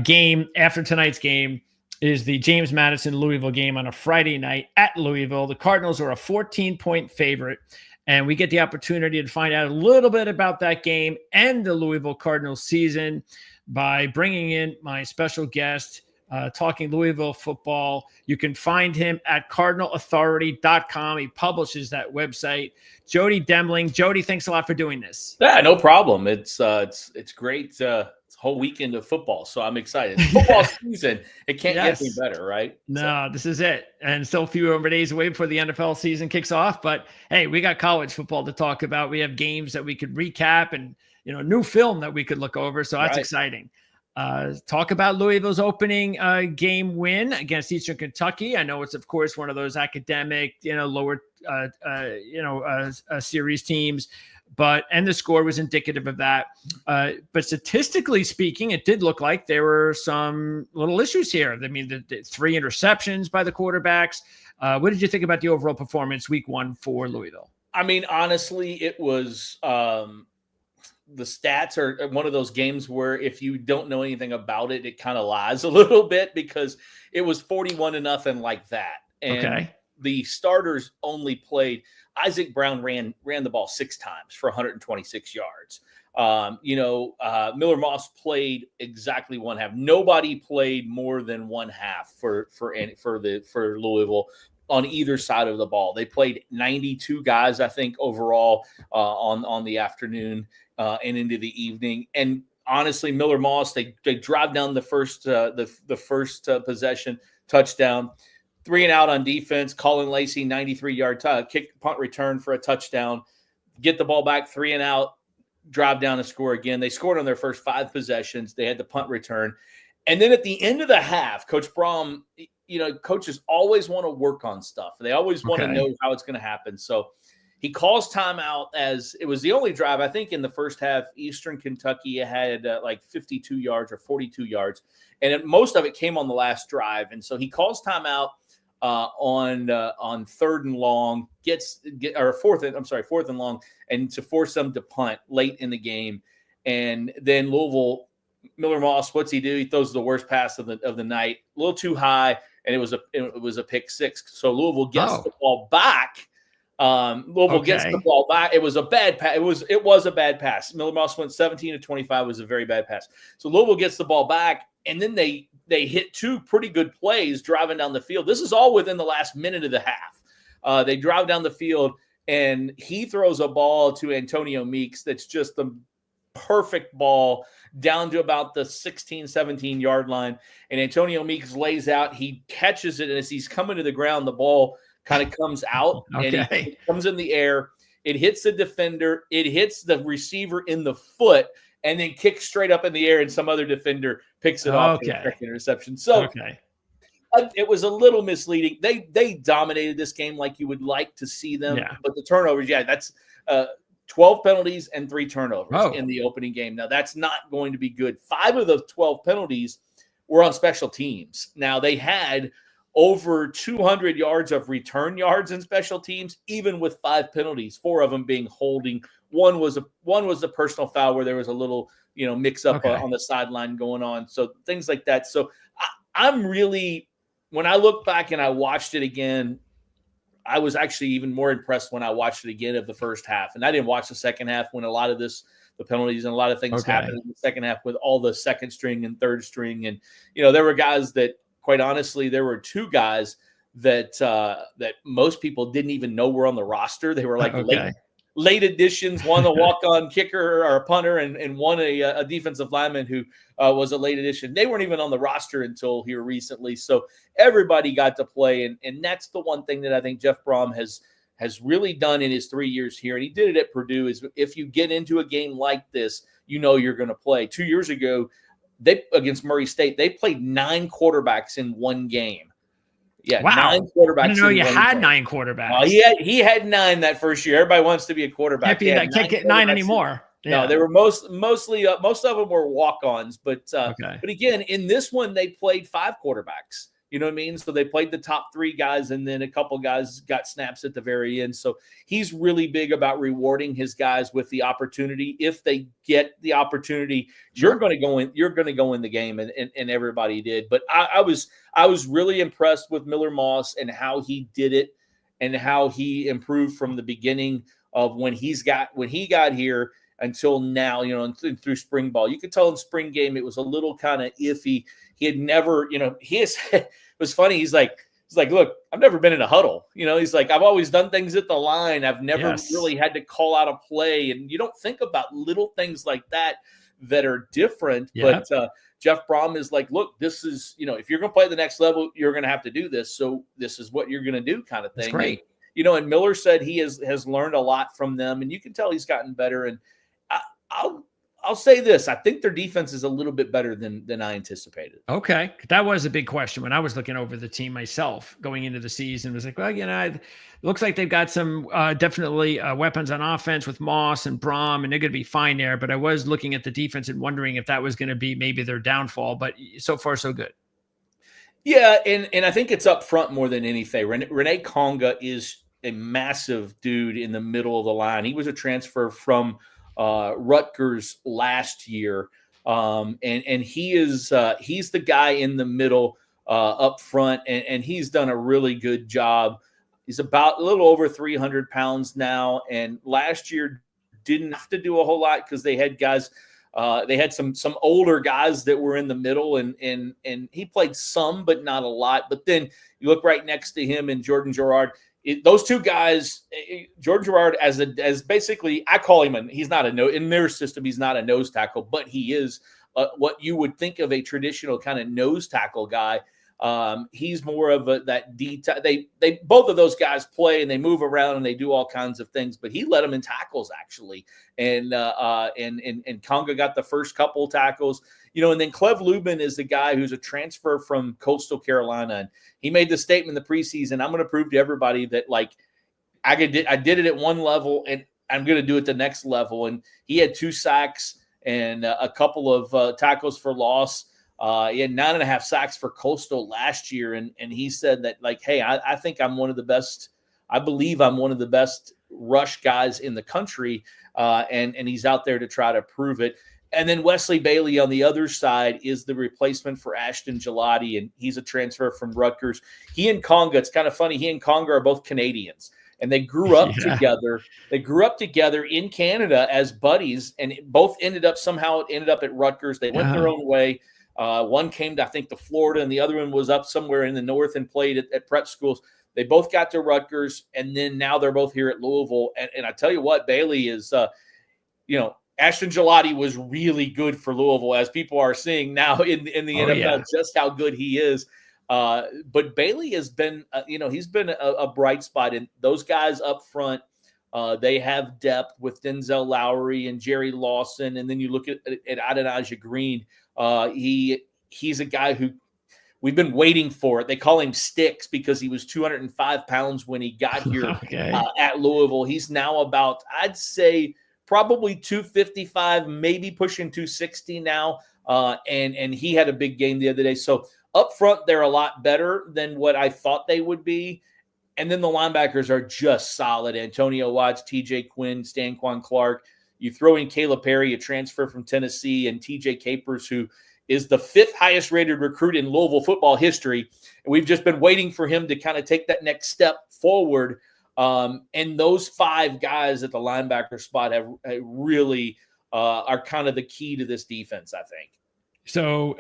game after tonight's game is the James Madison Louisville game on a Friday night at Louisville. The Cardinals are a 14-point favorite, and we get the opportunity to find out a little bit about that game and the Louisville Cardinals season by bringing in my special guest, talking Louisville football. You can find him at cardinalauthority.com. He publishes that website. Jody Demling. Jody, thanks a lot for doing this. Yeah, no problem. It's great. It's a whole weekend of football, so I'm excited. Football season, it can't get any better, right? No, This is it. And still a few more days away before the NFL season kicks off. But hey, we got college football to talk about. We have games that we could recap and new film that we could look over. So that's exciting. Talk about Louisville's opening game win against Eastern Kentucky. I know it's, of course, one of those academic, lower, series teams, and the score was indicative of that. But statistically speaking, it did look like there were some little issues here. I mean, the 3 interceptions by the quarterbacks. What did you think about the overall performance week 1 for Louisville? I mean, honestly, it was the stats are one of those games where if you don't know anything about it, it kind of lies a little bit, because it was 41-0 like that. And the starters only played. Isaac Brown ran the ball 6 times for 126 yards. Miller Moss played exactly 1 half. Nobody played more than 1 half for Louisville on either side of the ball. They played 92 guys, I think, overall on the afternoon and into the evening. And honestly, Miller Moss, they drive down the first possession, touchdown, 3 and out on defense. Colin Lacey, 93-yard kick punt return for a touchdown. Get the ball back, 3 and out, drive down and score again. They scored on their first 5 possessions. They had the punt return. And then at the end of the half, Coach Brom, coaches always want to work on stuff. They always want to know how it's going to happen. So he calls timeout, as it was the only drive, I think, in the first half. Eastern Kentucky had like 52 yards or 42 yards, and most of it came on the last drive. And so he calls timeout on 3rd and long, fourth and long, and to force them to punt late in the game. And then Louisville, Miller Moss, what's he do? He throws the worst pass of the night, a little too high, and it was a pick 6. So Louisville gets the ball back. Gets the ball back. It was a bad pass. It was a bad pass. Miller Moss went 17-25. It was a very bad pass. So Louisville gets the ball back, and then they hit 2 pretty good plays driving down the field. This is all within the last minute of the half. They drive down the field, and he throws a ball to Antonio Meeks that's just the perfect ball down to about the 16, 17-yard line. And Antonio Meeks lays out. He catches it, and as he's coming to the ground, the ball kind of comes out and it comes in the air. It hits the defender. It hits the receiver in the foot and then kicks straight up in the air, and some other defender picks it off for the interception. So it was a little misleading. They dominated this game like you would like to see them, but the turnovers, that's 12 penalties and 3 turnovers in the opening game. Now, that's not going to be good. 5 of the 12 penalties were on special teams. Now, they had over 200 yards of return yards in special teams, even with 5 penalties, 4 of them being holding. One was a personal foul where there was a little, mix up on the sideline going on. So things like that. So I'm really, when I look back and I watched it again, I was actually even more impressed when I watched it again of the first half. And I didn't watch the second half when a lot of the penalties and a lot of things happened in the second half with all the second string and third string. And, there were guys that, quite honestly, there were 2 guys that most people didn't even know were on the roster. They were like late additions, one a walk-on kicker or a punter, and one a defensive lineman who was a late addition. They weren't even on the roster until here recently. So everybody got to play, and that's the one thing that I think Jeff Brom has really done in his 3 years here, and he did it at Purdue, is if you get into a game like this, you're going to play. 2 years ago, against Murray State, they played 9 quarterbacks in one game. Yeah, wow. 9 quarterbacks. I didn't know you had 9 quarterbacks. He had 9 that first year. Everybody wants to be a quarterback. Can't get 9 anymore. No, they were mostly most of them were walk-ons, but Okay. but again, in this one they played 5 quarterbacks. You know what I mean? So they played the top 3 guys, and then a couple guys got snaps at the very end. So he's really big about rewarding his guys with the opportunity. If they get the opportunity, Sure. you're going to go in. You're going to go in the game, and everybody did. But I was really impressed with Miller Moss and how he did it, and how he improved from the beginning of when he got here until now, and through spring ball. You could tell in spring game it was a little kind of iffy. He had never, it was funny. He's like, look, I've never been in a huddle. He's like, I've always done things at the line. I've never really had to call out a play. And you don't think about little things like that are different. Yeah. But Jeff Brom is like, look, this is, if you're going to play at the next level, you're going to have to do this. So this is what you're going to do, kind of thing. That's great. And Miller said he has learned a lot from them, and you can tell he's gotten better. And I'll say this: I think their defense is a little bit better than I anticipated. Okay, that was a big question when I was looking over the team myself going into the season. It was like, well, it looks like they've got some definitely weapons on offense with Moss and Brom, and they're going to be fine there. But I was looking at the defense and wondering if that was going to be maybe their downfall. But so far, so good. Yeah, and I think it's up front more than anything. Rene Conga is a massive dude in the middle of the line. He was a transfer from Rutgers last year, and he's the guy in the middle up front, and he's done a really good job. He's about a little over 300 pounds now, and last year didn't have to do a whole lot because they had guys. They had some older guys that were in the middle, and he played some, but not a lot. But then you look right next to him and Jordan Gerard. Those two guys, Jordan Gerard, as basically, I call him he's not in their system, he's not a nose tackle, but he is what you would think of a traditional kind of nose tackle guy. He's more of that D. They both of those guys play and they move around and they do all kinds of things, but he led them in tackles actually, and Conga got the first couple tackles, and then Clev Lubin is the guy who's a transfer from Coastal Carolina, and he made the statement in the preseason, I'm going to prove to everybody that like I did it at one level and I'm going to do it the next level, and he had 2 sacks and a couple of tackles for loss. He had 9.5 sacks for Coastal last year. And he said that like, hey, I think I'm one of the best. I believe I'm one of the best rush guys in the country. And he's out there to try to prove it. And then Wesley Bailey on the other side is the replacement for Ashton Gelati. And he's a transfer from Rutgers. He and Conga, it's kind of funny. He and Conga are both Canadians. And they grew up together. They grew up together in Canada as buddies. And both ended up at Rutgers. They went their own way. One came to, I think, to Florida, and the other one was up somewhere in the north and played at prep schools. They both got to Rutgers, and then now they're both here at Louisville. And I tell you what, Bailey is, Ashton Gelati was really good for Louisville, as people are seeing now in the NFL, just how good he is. But Bailey has been, he's been a bright spot. And those guys up front, they have depth with Denzel Lowry and Jerry Lawson. And then you look at Adenaja Green. He's a guy who we've been waiting for. They call him Sticks because he was 205 pounds when he got here at Louisville. He's now about, I'd say, probably 255, maybe pushing 260 now. And he had a big game the other day. So up front, they're a lot better than what I thought they would be. And then the linebackers are just solid. Antonio Watts, TJ Quinn, Stanquan Clark. You throw in Caleb Perry, a transfer from Tennessee, and TJ Capers, who is the 5th highest rated recruit in Louisville football history. And we've just been waiting for him to kind of take that next step forward. And those 5 guys at the linebacker spot have really are kind of the key to this defense, I think. So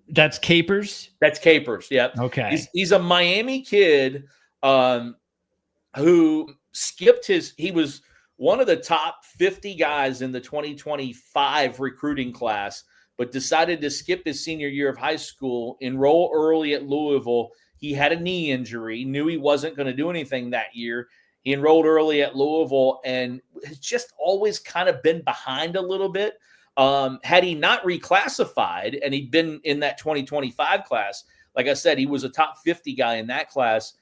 that's Capers? That's Capers, yeah. Okay. He's a Miami kid who skipped he was one of the top 50 guys in the 2025 recruiting class, but decided to skip his senior year of high school, enroll early at Louisville. He had a knee injury, knew he wasn't going to do anything that year. He enrolled early at Louisville and has just always kind of been behind a little bit. Had he not reclassified and he'd been in that 2025 class, like I said, he was a top 50 guy in that class.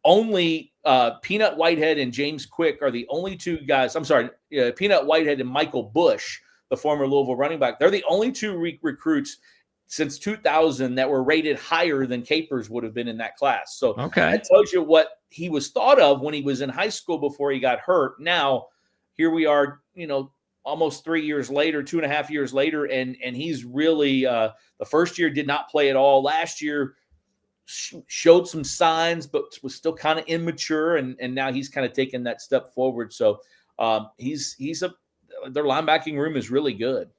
Only Peanut Whitehead and James Quick are the only two guys. I'm sorry, Peanut Whitehead and Michael Bush, the former Louisville running back. They're the only two recruits since 2000 that were rated higher than Capers would have been in that class. So that tells you what he was thought of when he was in high school before he got hurt. Now, here we are, almost 3 years later, 2.5 years later, and he's really the first year did not play at all. Last year showed some signs, but was still kind of immature, and now he's kind of taken that step forward. So their linebacking room is really good.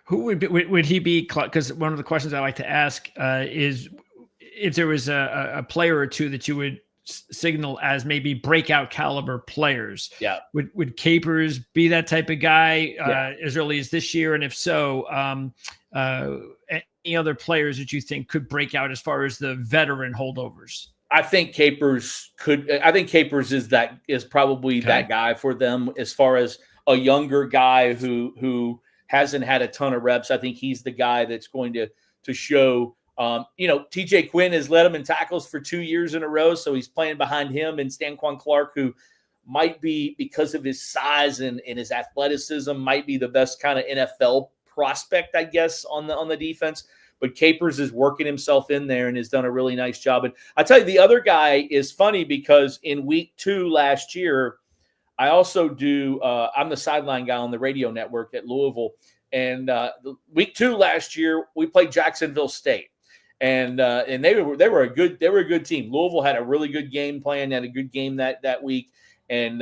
Who would he be? Because one of the questions I like to ask is if there was a player or two that you would signal as maybe breakout caliber players. Yeah. Would Capers be that type of guy as early as this year? And if so, any other players that you think could break out as far as the veteran holdovers? I think Capers is probably that guy for them as far as a younger guy who hasn't had a ton of reps. I think he's the guy that's going to show. TJ Quinn has led him in tackles for 2 years in a row, so he's playing behind him and Stanquan Clark, who might be, because of his size and his athleticism, might be the best kind of NFL prospect, I guess, on the defense. But Capers is working himself in there and has done a really nice job. And I tell you, the other guy is funny because in week 2 last year, I also do. I'm the sideline guy on the radio network at Louisville, and week 2 last year we played Jacksonville State. And they were a good team. Louisville had a really good game plan, had a good game that week, and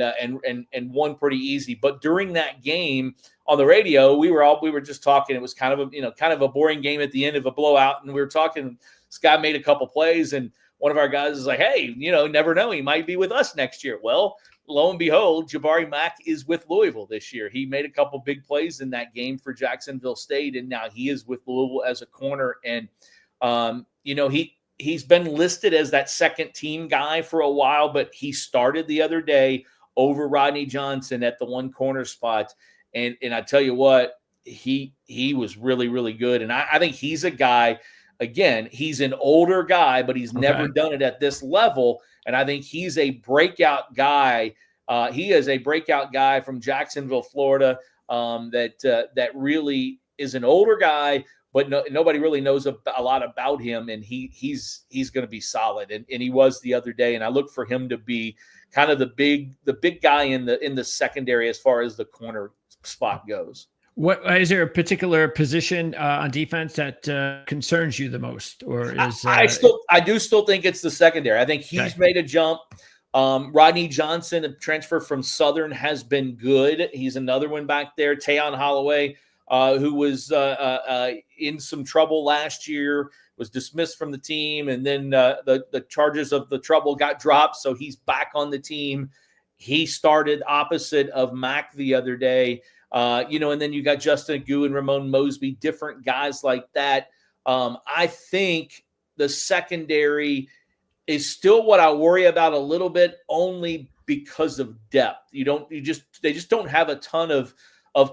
won pretty easy. But during that game on the radio, we were just talking. It was kind of a boring game at the end of a blowout, and we were talking. This guy made a couple plays, and one of our guys is like, "Hey, never know, he might be with us next year." Well, lo and behold, Jabari Mack is with Louisville this year. He made a couple big plays in that game for Jacksonville State, and now he is with Louisville as a corner. And he's been listed as that second team guy for a while, but he started the other day over Rodney Johnson at the one corner spot. And I tell you what, he was really, really good. And I think he's a guy, again, he's an older guy, but he's never done it at this level. And I think he's a breakout guy. He is a breakout guy from Jacksonville, Florida, that really is an older guy, but nobody really knows a lot about him, and he's going to be solid, and he was the other day. And I look for him to be kind of the big guy in the secondary as far as the corner spot goes. What is there a particular position on defense that concerns you the most, or is I do still think it's the secondary. I think he's made a jump. Rodney Johnson, a transfer from Southern, has been good. He's another one back there. Tayon Holloway, who was in some trouble last year, was dismissed from the team, and then the charges of the trouble got dropped, so he's back on the team. He started opposite of Mack the other day, and then you got Justin Agu and Ramon Mosby, different guys like that. I think the secondary is still what I worry about a little bit, only because of depth. They just don't have a ton of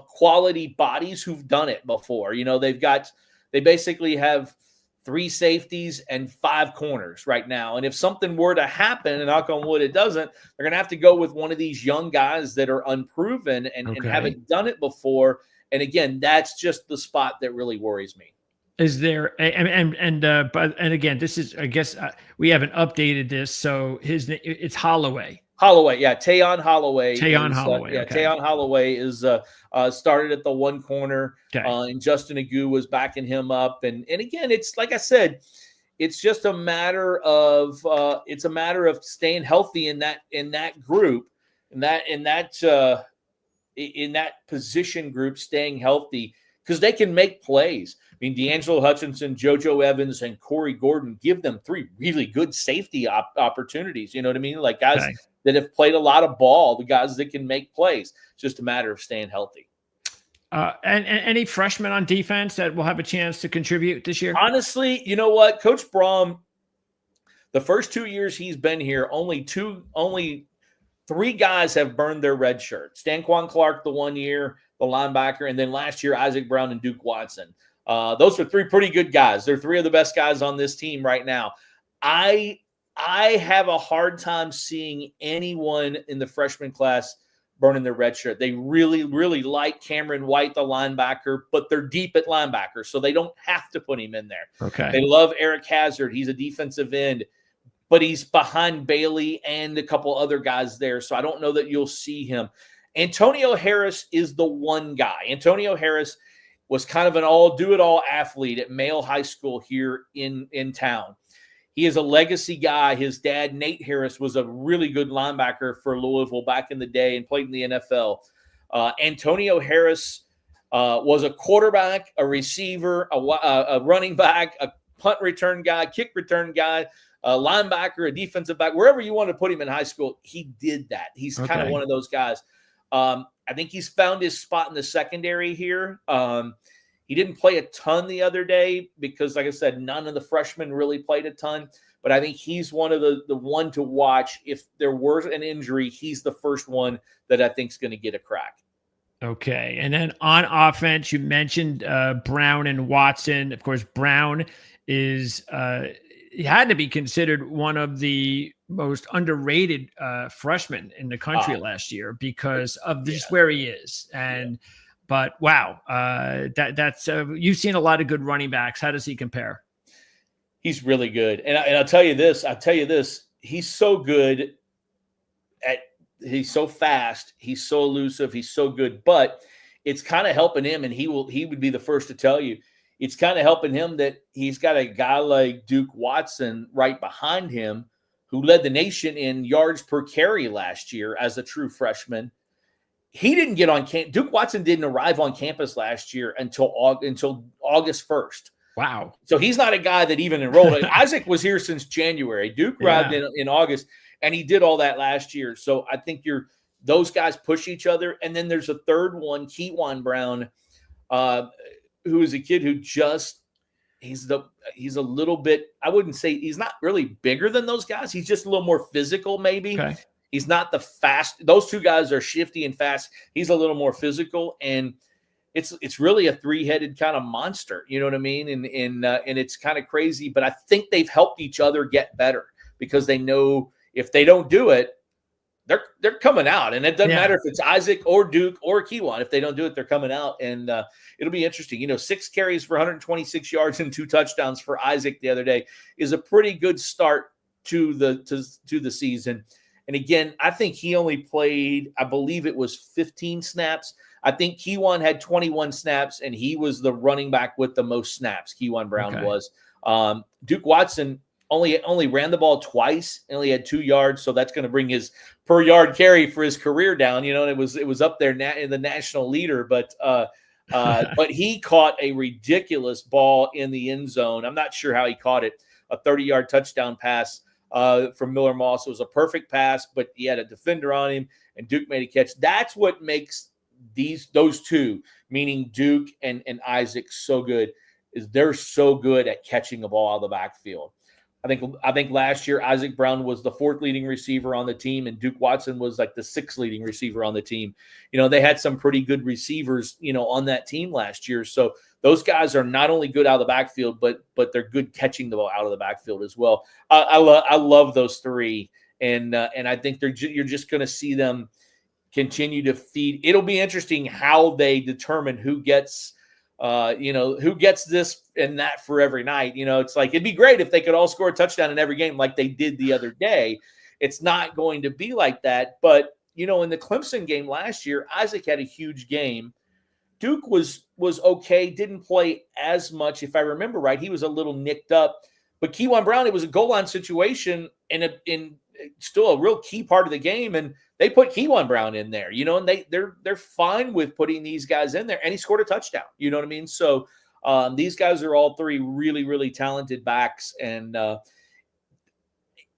quality bodies who've done it before. They basically have 3 safeties and 5 corners right now. And if something were to happen, and knock on wood, it doesn't, they're going to have to go with one of these young guys that are unproven and haven't done it before. And again, that's just the spot that really worries me. Is there and again, this is, I guess we haven't updated this, so it's Holloway. Holloway, yeah, Tayon Holloway. Tayon Holloway, Tayon Holloway is started at the one corner, and Justin Agu was backing him up. And again, it's like I said, it's just a matter of staying healthy in that group, in that position group, staying healthy, because they can make plays. I mean, D'Angelo Hutchinson, JoJo Evans, and Corey Gordon give them 3 really good safety opportunities. You know what I mean? Like guys that have played a lot of ball, the guys that can make plays. It's just a matter of staying healthy. And any freshmen on defense that will have a chance to contribute this year? Honestly, you know what? Coach Braum, the first 2 years he's been here, only 3 guys have burned their red shirt. Stanquan Clark the 1 year, the linebacker, and then last year Isaac Brown and Duke Watson. Those are 3 pretty good guys. They're 3 of the best guys on this team right now. I I have a hard time seeing anyone in the freshman class burning their red shirt. They really, really like Cameron White, the linebacker, but they're deep at linebacker, so they don't have to put him in there. Okay. They love Eric Hazard. He's a defensive end, but he's behind Bailey and a couple other guys there, so I don't know that you'll see him. Antonio Harris is the one guy. Antonio Harris was kind of an all-do-it-all athlete at Male High School here in town. He is a legacy guy. His dad, Nate Harris, was a really good linebacker for Louisville back in the day and played in the NFL. Antonio Harris was a quarterback, a receiver, a running back, a punt return guy, kick return guy, a linebacker, a defensive back, wherever you want to put him in high school, he did that. He's kind of one of those guys. I think he's found his spot in the secondary here. He didn't play a ton the other day because, like I said, none of the freshmen really played a ton. But I think he's one of the one to watch. If there were an injury, he's the first one that I think is going to get a crack. Okay. And then on offense, you mentioned Brown and Watson. Of course, Brown is he had to be considered one of the most underrated freshmen in the country last year because of just where he is. And but wow, that's you've seen a lot of good running backs. How does he compare? He's really good, and I'll tell you this. He's so good he's so fast. He's so elusive. He's so good, but it's kind of helping him, and he would be the first to tell you. It's kind of helping him that he's got a guy like Duke Watson right behind him who led the nation in yards per carry last year as a true freshman. He didn't get on camp. Duke Watson didn't arrive on campus last year until August 1st. Wow. So he's not a guy that even enrolled. Isaac was here since January. Duke arrived in August, and he did all that last year. So I think those guys push each other. And then there's a third one, Kewan Brown, who is a kid who he's a little bit, I wouldn't say he's not really bigger than those guys. He's just a little more physical maybe. Okay. He's not the fast. Those two guys are shifty and fast. He's a little more physical, and it's really a three-headed kind of monster. You know what I mean? And it's kind of crazy, but I think they've helped each other get better because they know if they don't do it, they're coming out, and it doesn't matter if it's Isaac or Duke or Kewan. If they don't do it, they're coming out, and it'll be interesting. 6 carries for 126 yards and 2 touchdowns for Isaac the other day is a pretty good start to the season. And again, I think he only played, I believe it was 15 snaps. I think Kewan had 21 snaps, and he was the running back with the most snaps. Kewan Brown was. Duke Watson only ran the ball twice and only had 2 yards, so that's going to bring his per yard carry for his career down. And it was up there in the national leader, but but he caught a ridiculous ball in the end zone. I'm not sure how he caught it. A 30-yard touchdown pass from Miller Moss. It was a perfect pass, but he had a defender on him, and Duke made a catch. That's what makes those two, meaning Duke and Isaac, so good, is they're so good at catching the ball out of the backfield. I think last year Isaac Brown was the 4th leading receiver on the team, and Duke Watson was like the 6th leading receiver on the team. They had some pretty good receivers, on that team last year. So those guys are not only good out of the backfield, but they're good catching the ball out of the backfield as well. I love those three, and I think you're just going to see them continue to feed. It'll be interesting how they determine who gets this and that for every night. It's like, it'd be great if they could all score a touchdown in every game like they did the other day. It's not going to be like that. But, in the Clemson game last year, Isaac had a huge game. Duke was okay, didn't play as much. If I remember right, he was a little nicked up. But Kewan Brown, it was a goal line situation and in still a real key part of the game, and they put Kewan Brown in there, and they're fine with putting these guys in there, and he scored a touchdown. You know what I mean? So these guys are all three really, really talented backs, and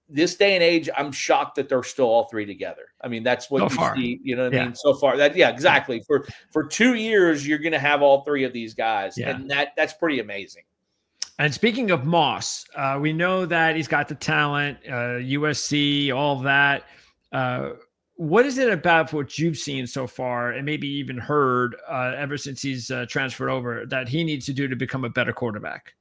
this day and age, I'm shocked that they're still all three together. I mean, that's what see. You know what I mean? So far, exactly. For 2 years, you're going to have all three of these guys, and that's pretty amazing. And speaking of Moss, we know that he's got the talent, USC, all that. What is it about what you've seen so far, and maybe even heard ever since he's transferred over, that he needs to do to become a better quarterback?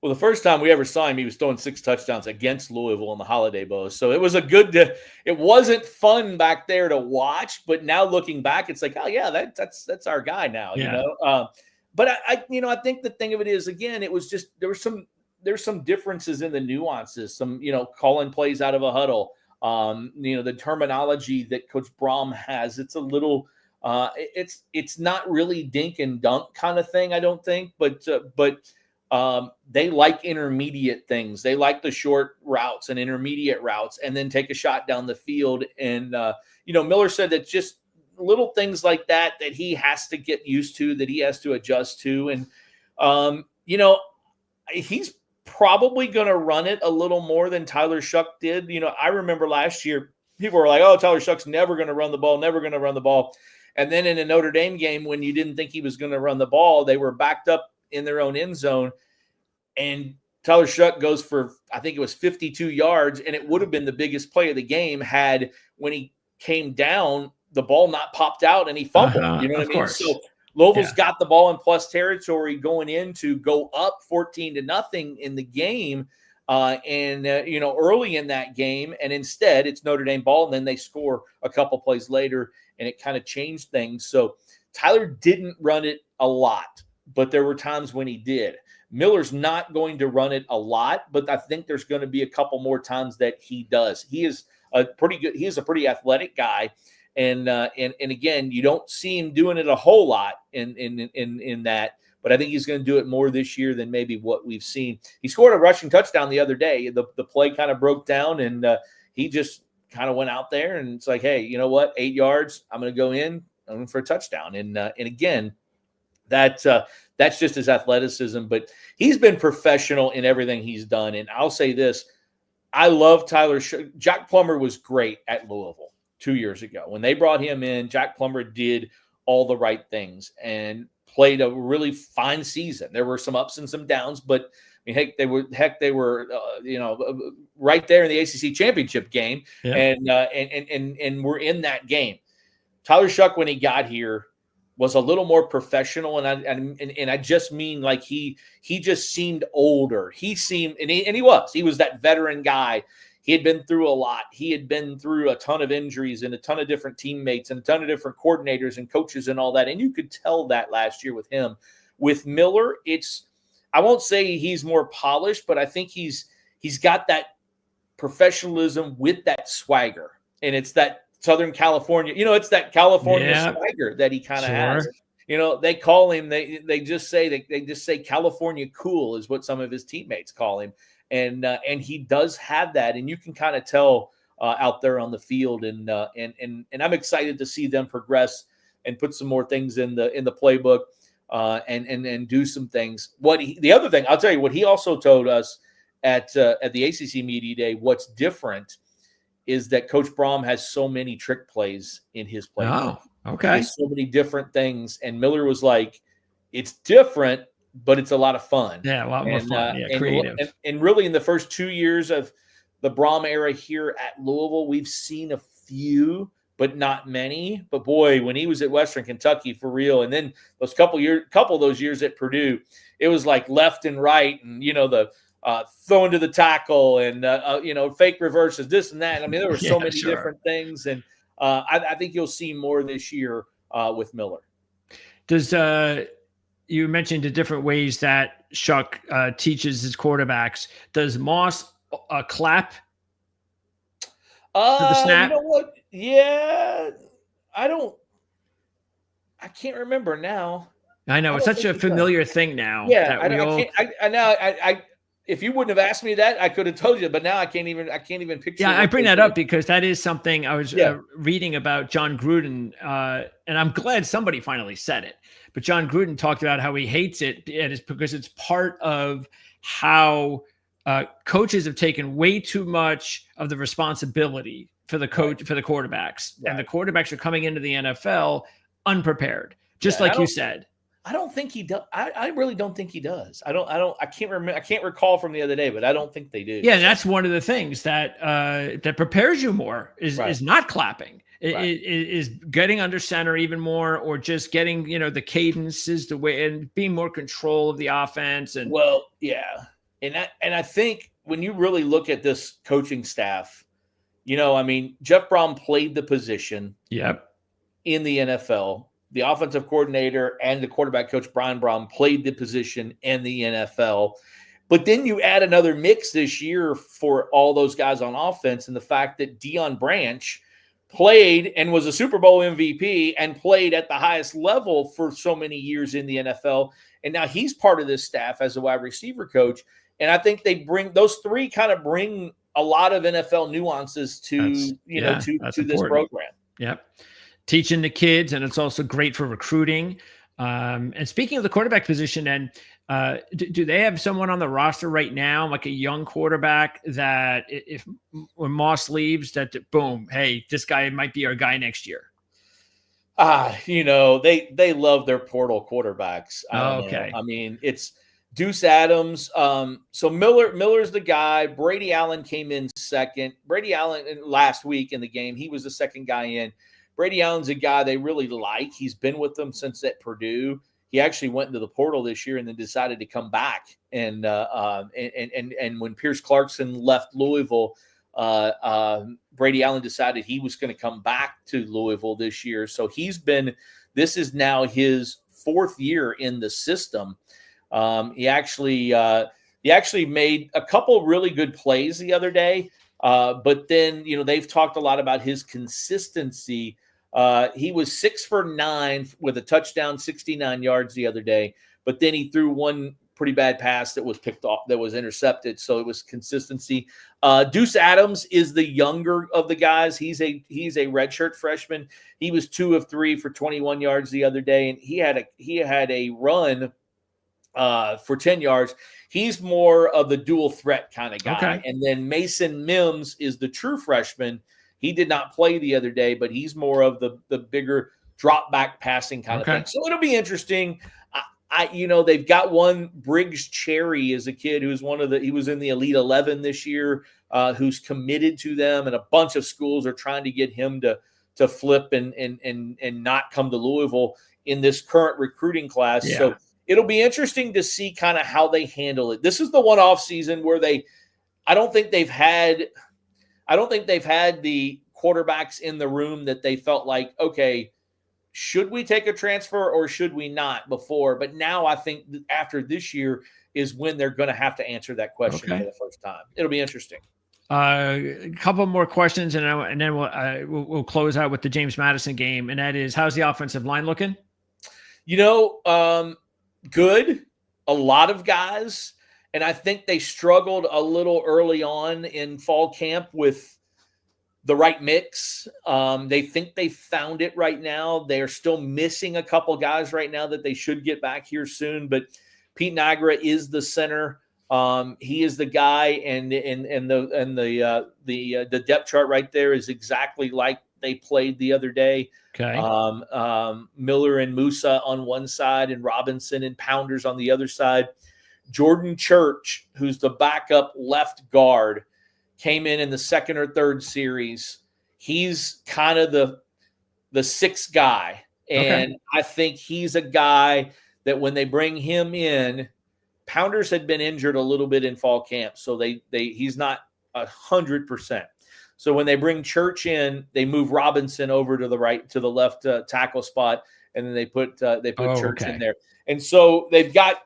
Well, the first time we ever saw him, he was throwing 6 touchdowns against Louisville in the Holiday Bowl. So it was it wasn't fun back there to watch, but now looking back, it's like, oh yeah, that's our guy now, Yeah. But I think the thing of it is, again, it was just, there's some differences in the nuances, some, calling plays out of a huddle. The terminology that Coach Brom has, it's a little, it's not really dink and dunk kind of thing, I don't think, but they like intermediate things. They like the short routes and intermediate routes, and then take a shot down the field. And Miller said that just little things like that he has to get used to, that he has to adjust to, and he's probably going to run it a little more than Tyler Shuck did. I remember last year, people were like, oh, Tyler Shuck's never going to run the ball. And then in a Notre Dame game, when you didn't think he was going to run the ball, they were backed up in their own end zone. And Tyler Shuck goes for, I think it was 52 yards. And it would have been the biggest play of the game had, when he came down, the ball not popped out and he fumbled. You know what I mean? Course. So Louisville's got the ball in plus territory going in to go up 14-0 in the game. Early in that game, and instead it's Notre Dame ball, and then they score a couple plays later, and it kind of changed things. So Tyler didn't run it a lot, but there were times when he did. Miller's not going to run it a lot, but I think there's going to be a couple more times that he does. He is a pretty athletic guy. And again, you don't see him doing it a whole lot in that, but I think he's going to do it more this year than maybe what we've seen. He scored a rushing touchdown the other day. The play kind of broke down, and he just kind of went out there, and it's like, hey, you know what? 8 yards. I'm going to go in for a touchdown. And again, that's just his athleticism. But he's been professional in everything he's done. And I'll say this: I love Tyler. Jack Plummer was great at Louisville 2 years ago. When they brought him in, Jack Plummer did all the right things and played a really fine season. There were some ups and some downs, but I mean, they were right there in the ACC championship game, and we're in that game. Tyler Shuck, when he got here, was a little more professional, and I just mean like he just seemed older. He seemed, and he was that veteran guy. He had been through a lot. He had been through a ton of injuries and a ton of different teammates and a ton of different coordinators and coaches and all that. And you could tell that last year with him. With Miller, I won't say he's more polished, but I think he's got that professionalism with that swagger. And it's that Southern California, it's that California swagger that he kind of has. They call him, they just say California cool is what some of his teammates call him. And he does have that, and you can kind of tell out there on the field, and I'm excited to see them progress and put some more things in the playbook, and do some things. The other thing I'll tell you, what he also told us at the ACC Media Day, what's different is that Coach Brom has so many trick plays in his playbook. Oh, okay. There's so many different things, and Miller was like, it's different, but it's a lot of fun. Yeah, a lot more fun. Creative. And really, in the first 2 years of the Brom era here at Louisville, we've seen a few, but not many. But boy, when he was at Western Kentucky, for real, and then those couple of those years at Purdue, it was like left and right, and the throwing to the tackle, and fake reverses, this and that. I mean, there were so many different things, and I think you'll see more this year with Miller. Does you mentioned the different ways that Shuck teaches his quarterbacks. Does Moss clap for the snap? You know what? Yeah, I can't remember now. I know it's such a familiar thing now. Yeah, I if you wouldn't have asked me that, I could have told you, but now I can't even picture. Yeah, I bring that up because that is something I was reading about John Gruden, and I'm glad somebody finally said it. But John Gruden talked about how he hates it, and it's because it's part of how coaches have taken way too much of the responsibility for the coach for the quarterbacks, and the quarterbacks are coming into the NFL unprepared, just like you said. I don't think he does. I really don't think he does. I can't remember. I can't recall from the other day, but I don't think they do. Yeah, and that's one of the things that that prepares you more is not clapping. Is getting under center even more, or just getting the cadences the way and being more control of the offense. And And I think when you really look at this coaching staff, I mean, Jeff Brom played the position in the NFL. The offensive coordinator and the quarterback coach, Brian Brom, played the position in the NFL. But then you add another mix this year for all those guys on offense, and the fact that Deion Branch played and was a Super Bowl MVP and played at the highest level for so many years in the NFL. And now he's part of this staff as a wide receiver coach. And I think those three kind of bring a lot of NFL nuances to this program. Yep. Teaching the kids, and it's also great for recruiting. And speaking of the quarterback position, and do they have someone on the roster right now, like a young quarterback, that when Moss leaves, that boom, hey, this guy might be our guy next year? They love their portal quarterbacks. I don't know. I mean, it's Deuce Adams. So Miller's the guy. Brady Allen came in second. Brady Allen last week in the game, he was the second guy in. Brady Allen's a guy they really like. He's been with them since at Purdue. He actually went into the portal this year and then decided to come back. And when Pierce Clarkson left Louisville, Brady Allen decided he was going to come back to Louisville this year. So this is now his fourth year in the system. He actually made a couple really good plays the other day. But then, they've talked a lot about his consistency. He was 6 for 9 with a touchdown, 69 yards the other day, but then he threw one pretty bad pass that was picked off, that was intercepted. So it was consistency. Deuce Adams is the younger of the guys. He's a redshirt freshman. He was 2 of 3 for 21 yards the other day. And he had a run for 10 yards. He's more of the dual threat kind of guy. Okay. And then Mason Mims is the true freshman. He did not play the other day, but he's more of the bigger drop back passing kind of thing. So it'll be interesting. They've got one Briggs Cherry is a kid he was in the Elite 11 this year, who's committed to them, and a bunch of schools are trying to get him to flip and not come to Louisville in this current recruiting class. Yeah. So it'll be interesting to see kind of how they handle it. This is the one off season where I don't think they've had the quarterbacks in the room that they felt like, okay, should we take a transfer or should we not before? But now I think after this year is when they're going to have to answer that question for the first time. It'll be interesting. A couple more questions, and then we'll close out with the James Madison game, and that is, how's the offensive line looking? Good. A lot of guys. And I think they struggled a little early on in fall camp with the right mix. They think they found it right now. They're still missing a couple guys right now that they should get back here soon. But Pete Niagara is the center. He is the guy, and the depth chart right there is exactly like they played the other day. Okay. Miller and Musa on one side, and Robinson and Pounders on the other side. Jordan Church, who's the backup left guard, came in the second or third series. He's kind of the sixth guy. And I think he's a guy that when they bring him in, Pounders had been injured a little bit in fall camp. So he's not 100%. So when they bring Church in, they move Robinson over to the left tackle spot. And then they put Church in there. And so they've got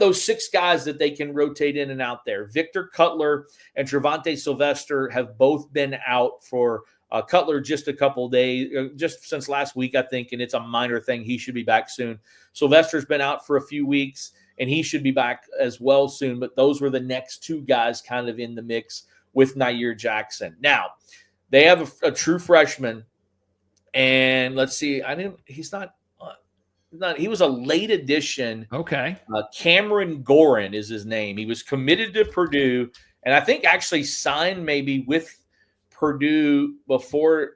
those six guys that they can rotate in and out there. Victor Cutler and Trevante Sylvester have both been out for Cutler just a couple days, just since last week, I think, and it's a minor thing. He should be back soon. Sylvester's been out for a few weeks, and he should be back as well soon. But those were the next two guys kind of in the mix with Nair Jackson. Now, they have a true freshman, and let's see. He was a late addition. Okay. Cameron Gorin is his name. He was committed to Purdue, and I think actually signed maybe with Purdue before,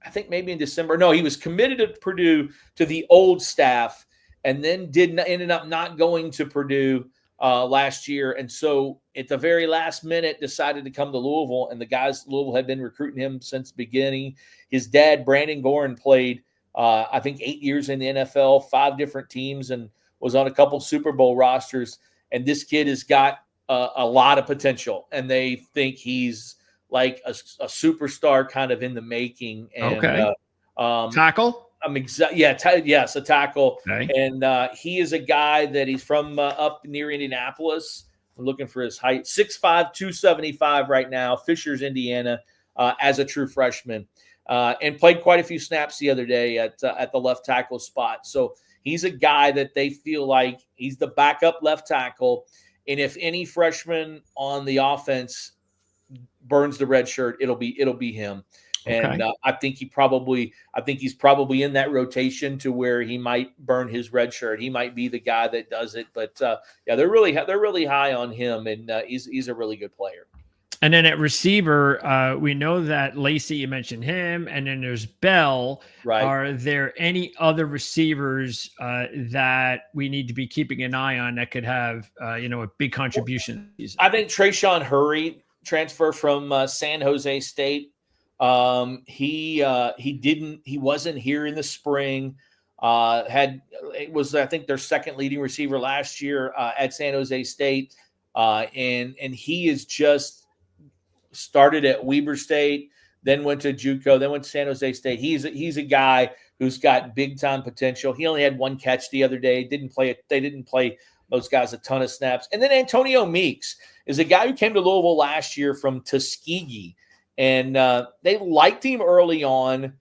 I think maybe in December. No, he was committed to Purdue to the old staff, and then ended up not going to Purdue last year. And so at the very last minute decided to come to Louisville, and the guys Louisville had been recruiting him since the beginning. His dad, Brandon Gorin, played I think 8 years in the NFL, 5 different teams, and was on a couple Super Bowl rosters. And this kid has got a lot of potential, and they think he's like a superstar kind of in the making. And Okay. Tackle? Yes, a tackle. Okay. And he is a guy that he's from up near Indianapolis. I'm looking for his height. 6'5", 275 right now, Fishers, Indiana, as a true freshman. And played quite a few snaps the other day at the left tackle spot. So he's a guy that they feel like he's the backup left tackle. And if any freshman on the offense burns the red shirt, it'll be him. And Okay. I think he's probably in that rotation to where he might burn his red shirt. He might be the guy that does it. But yeah, they're really high on him, and he's a really good player. And then at receiver, we know that Lacey, you mentioned him, and then there's Bell. Right. Are there any other receivers that we need to be keeping an eye on that could have, a big contribution? I think Trayshawn Hurry, transfer from San Jose State. He wasn't here in the spring. It was, I think, their second leading receiver last year at San Jose State. And he is just started at Weber State, then went to JUCO, then went to San Jose State. He's a guy who's got big time potential. He only had one catch the other day. They didn't play those guys a ton of snaps. And then Antonio Meeks is a guy who came to Louisville last year from Tuskegee, and they liked him early on.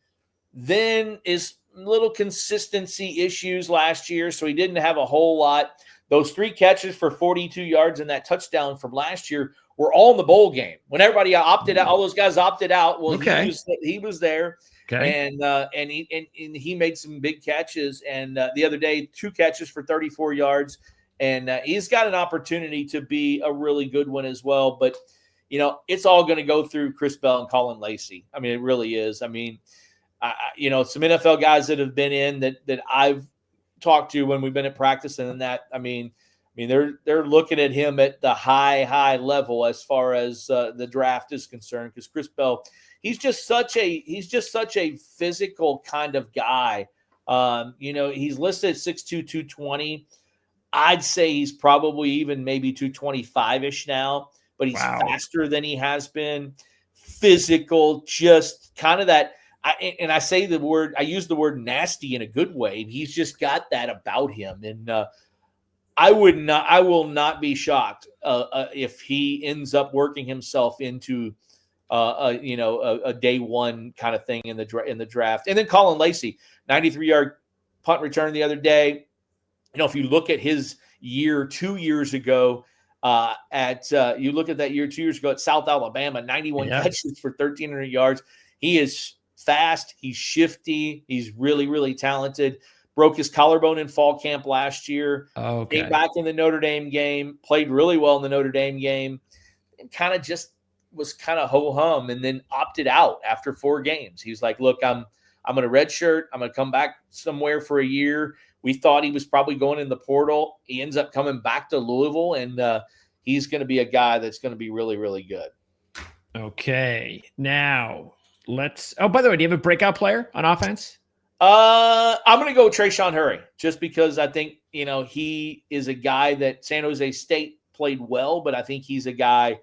Then is little consistency issues last year, so he didn't have a whole lot. Those 3 catches for 42 yards and that touchdown from last year were all in the bowl game when everybody opted out. All those guys opted out. Well, okay. he was there, okay. and he made some big catches. And the other day, 2 catches for 34 yards, and he's got an opportunity to be a really good one as well. But it's all going to go through Chris Bell and Colin Lacey. I mean, it really is. I mean, some NFL guys that have been in that I've talked to when we've been at practice, and that, I mean, they're looking at him at the high level as far as the draft is concerned, because Chris Bell, he's just such a physical kind of guy. He's listed at 6'2", 220. I'd say he's probably even maybe 225-ish now, but he's faster than he has been. Physical, just kind of that. I use the word nasty in a good way. He's just got that about him. And I will not be shocked if he ends up working himself into a day one kind of thing in the draft. And then Colin Lacey, 93-yard punt return the other day. If you look at his year 2 years ago, you look at that year 2 years ago at South Alabama, 91 catches for 1,300 yards. He is fast. He's shifty. He's really, really talented. Broke his collarbone in fall camp last year. Okay. Came back in the Notre Dame game. Played really well in the Notre Dame game. And kind of just was kind of ho-hum, and then opted out after 4 games. He was like, look, I'm going to redshirt. I'm going to come back somewhere for a year. We thought he was probably going in the portal. He ends up coming back to Louisville, and he's going to be a guy that's going to be really, really good. Okay. Now, by the way, do you have a breakout player on offense? I'm going to go with Trayshawn Hurry, just because I think, he is a guy that San Jose State played well, but I think he's a guy,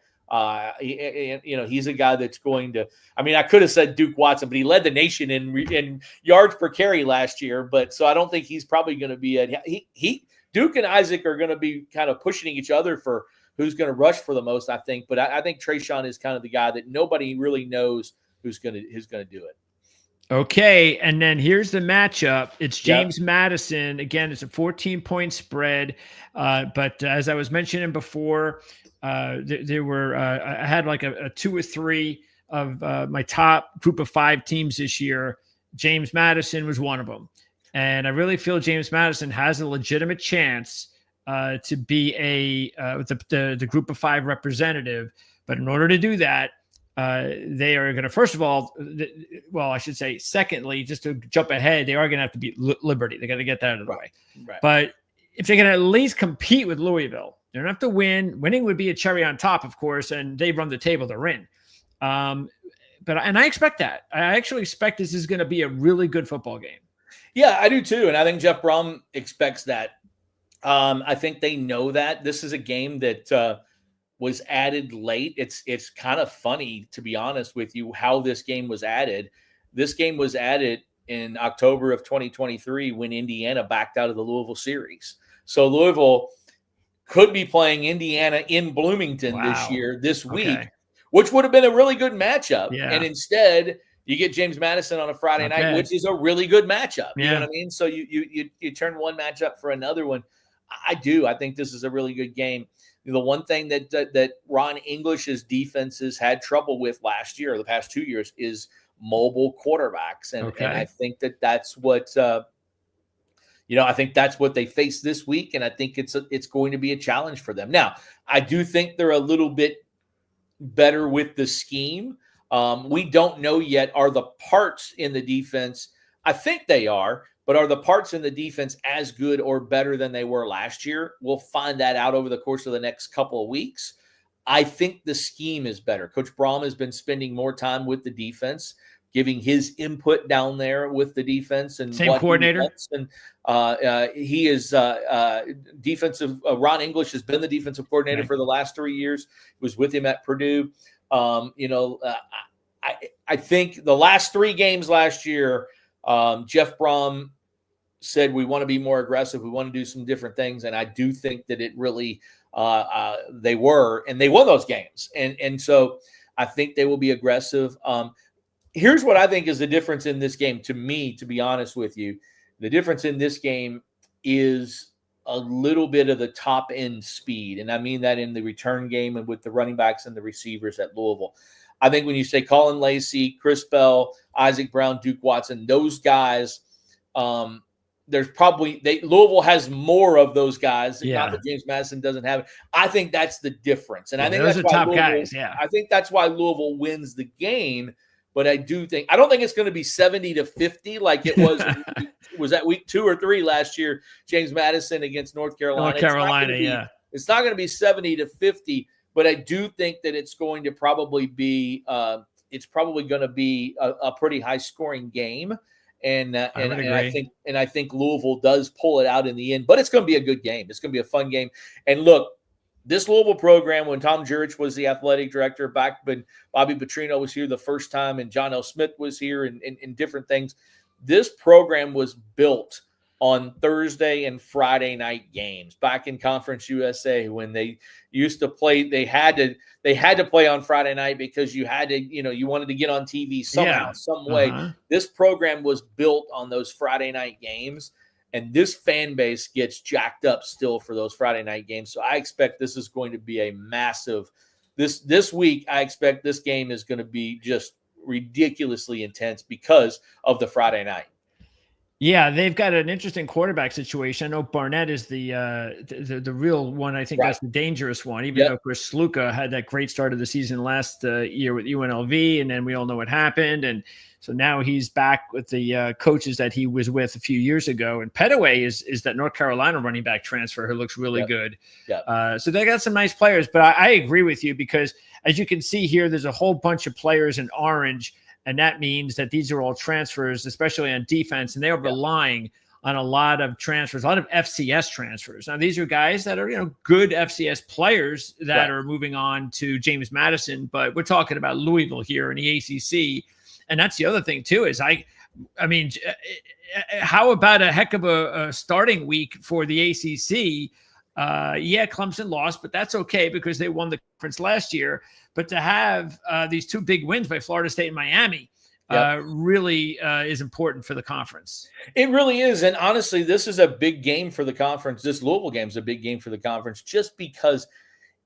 he's a guy that's going to, I could have said Duke Watson, but he led the nation in yards per carry last year. But so I don't think he's probably going to be Duke and Isaac are going to be kind of pushing each other for who's going to rush for the most, I think. But I think Trayshawn is kind of the guy that nobody really knows who's going to do it. Okay, and then here's the matchup. It's James Madison. Again, it's a 14-point spread. But as I was mentioning before, there were I had like a 2 or 3 of my top group of 5 teams this year. James Madison was one of them. And I really feel James Madison has a legitimate chance to be the group of 5 representative. But in order to do that, they are going to, first of all, I should say, secondly, just to jump ahead, they are going to have to beat Liberty. They got to get that out of the way. Right. But if they can at least compete with Louisville, they don't have to win. Winning would be a cherry on top, of course, and they run the table to win. But I expect that. I actually expect this is going to be a really good football game. Yeah, I do too, and I think Jeff Brom expects that. I think they know that this is a game that was added late. It's kind of funny, to be honest with you, how this game was added. This game was added in October of 2023 when Indiana backed out of the Louisville series. So Louisville could be playing Indiana in Bloomington this week, which would have been a really good matchup. Yeah. And instead, you get James Madison on a Friday night, which is a really good matchup. You know what I mean? So you turn one matchup for another one. I think this is a really good game. The one thing that Ron English's defenses had trouble with last year, or the past 2 years, is mobile quarterbacks, and I think that's what I think that's what they face this week, and I think it's going to be a challenge for them. Now, I do think they're a little bit better with the scheme. We don't know yet. Are the parts in the defense? I think they are, but are the parts in the defense as good or better than they were last year? We'll find that out over the course of the next couple of weeks. I think the scheme is better. Coach Braum has been spending more time with the defense, giving his input down there with the defense and same coordinator. And he is defensive. Ron English has been the defensive coordinator for the last 3 years. He was with him at Purdue. I think the last 3 games last year, Jeff Braum said we want to be more aggressive. We want to do some different things, and I do think that it really they were, and they won those games, and so I think they will be aggressive. Here's what I think is the difference in this game. To me, to be honest with you, the difference in this game is a little bit of the top end speed, and I mean that in the return game and with the running backs and the receivers at Louisville. I think when you say Colin Lacey, Chris Bell, Isaac Brown, Duke Watson, those guys, there's probably Louisville has more of those guys. Not that James Madison doesn't have it. I think that's the difference, and I think those that's are why top guys. Yeah, I think that's why Louisville wins the game. But I don't think it's going to be 70-50 like it was. Was that week 2 or 3 last year? James Madison against North Carolina. It's not going to be 70-50. But I do think that it's going to probably be a pretty high scoring game, and I think Louisville does pull it out in the end. But it's going to be a good game. It's going to be a fun game. And look, this Louisville program, when Tom Jurich was the athletic director, back when Bobby Petrino was here the first time, and John L. Smith was here, and different things, this program was built on Thursday and Friday night games back in Conference USA when they used to play. They had to play on Friday night because you had to, you wanted to get on TV somehow, some way. This program was built on those Friday night games, and this fan base gets jacked up still for those Friday night games. So I expect this is going to be a massive this week. I expect this game is going to be just ridiculously intense because of the Friday night. Yeah, they've got an interesting quarterback situation. I know Barnett is the real one. I think that's the dangerous one, even though Chris Sluka had that great start of the season last year with UNLV, and then we all know what happened. And so now he's back with the coaches that he was with a few years ago. And Petaway is that North Carolina running back transfer who looks really good. So they got some nice players. But I agree with you because, as you can see here, there's a whole bunch of players in orange. And that means that these are all transfers, especially on defense, and they are relying on a lot of transfers, a lot of FCS transfers. Now, these are guys that are, good FCS players that are moving on to James Madison, but we're talking about Louisville here in the ACC. And that's the other thing too, is I mean, how about a heck of a starting week for the ACC? Clemson lost, but that's okay because they won the conference last year. But to have these 2 big wins by Florida State and Miami really is important for the conference. It really is. And honestly, this is a big game for the conference. This Louisville game is a big game for the conference just because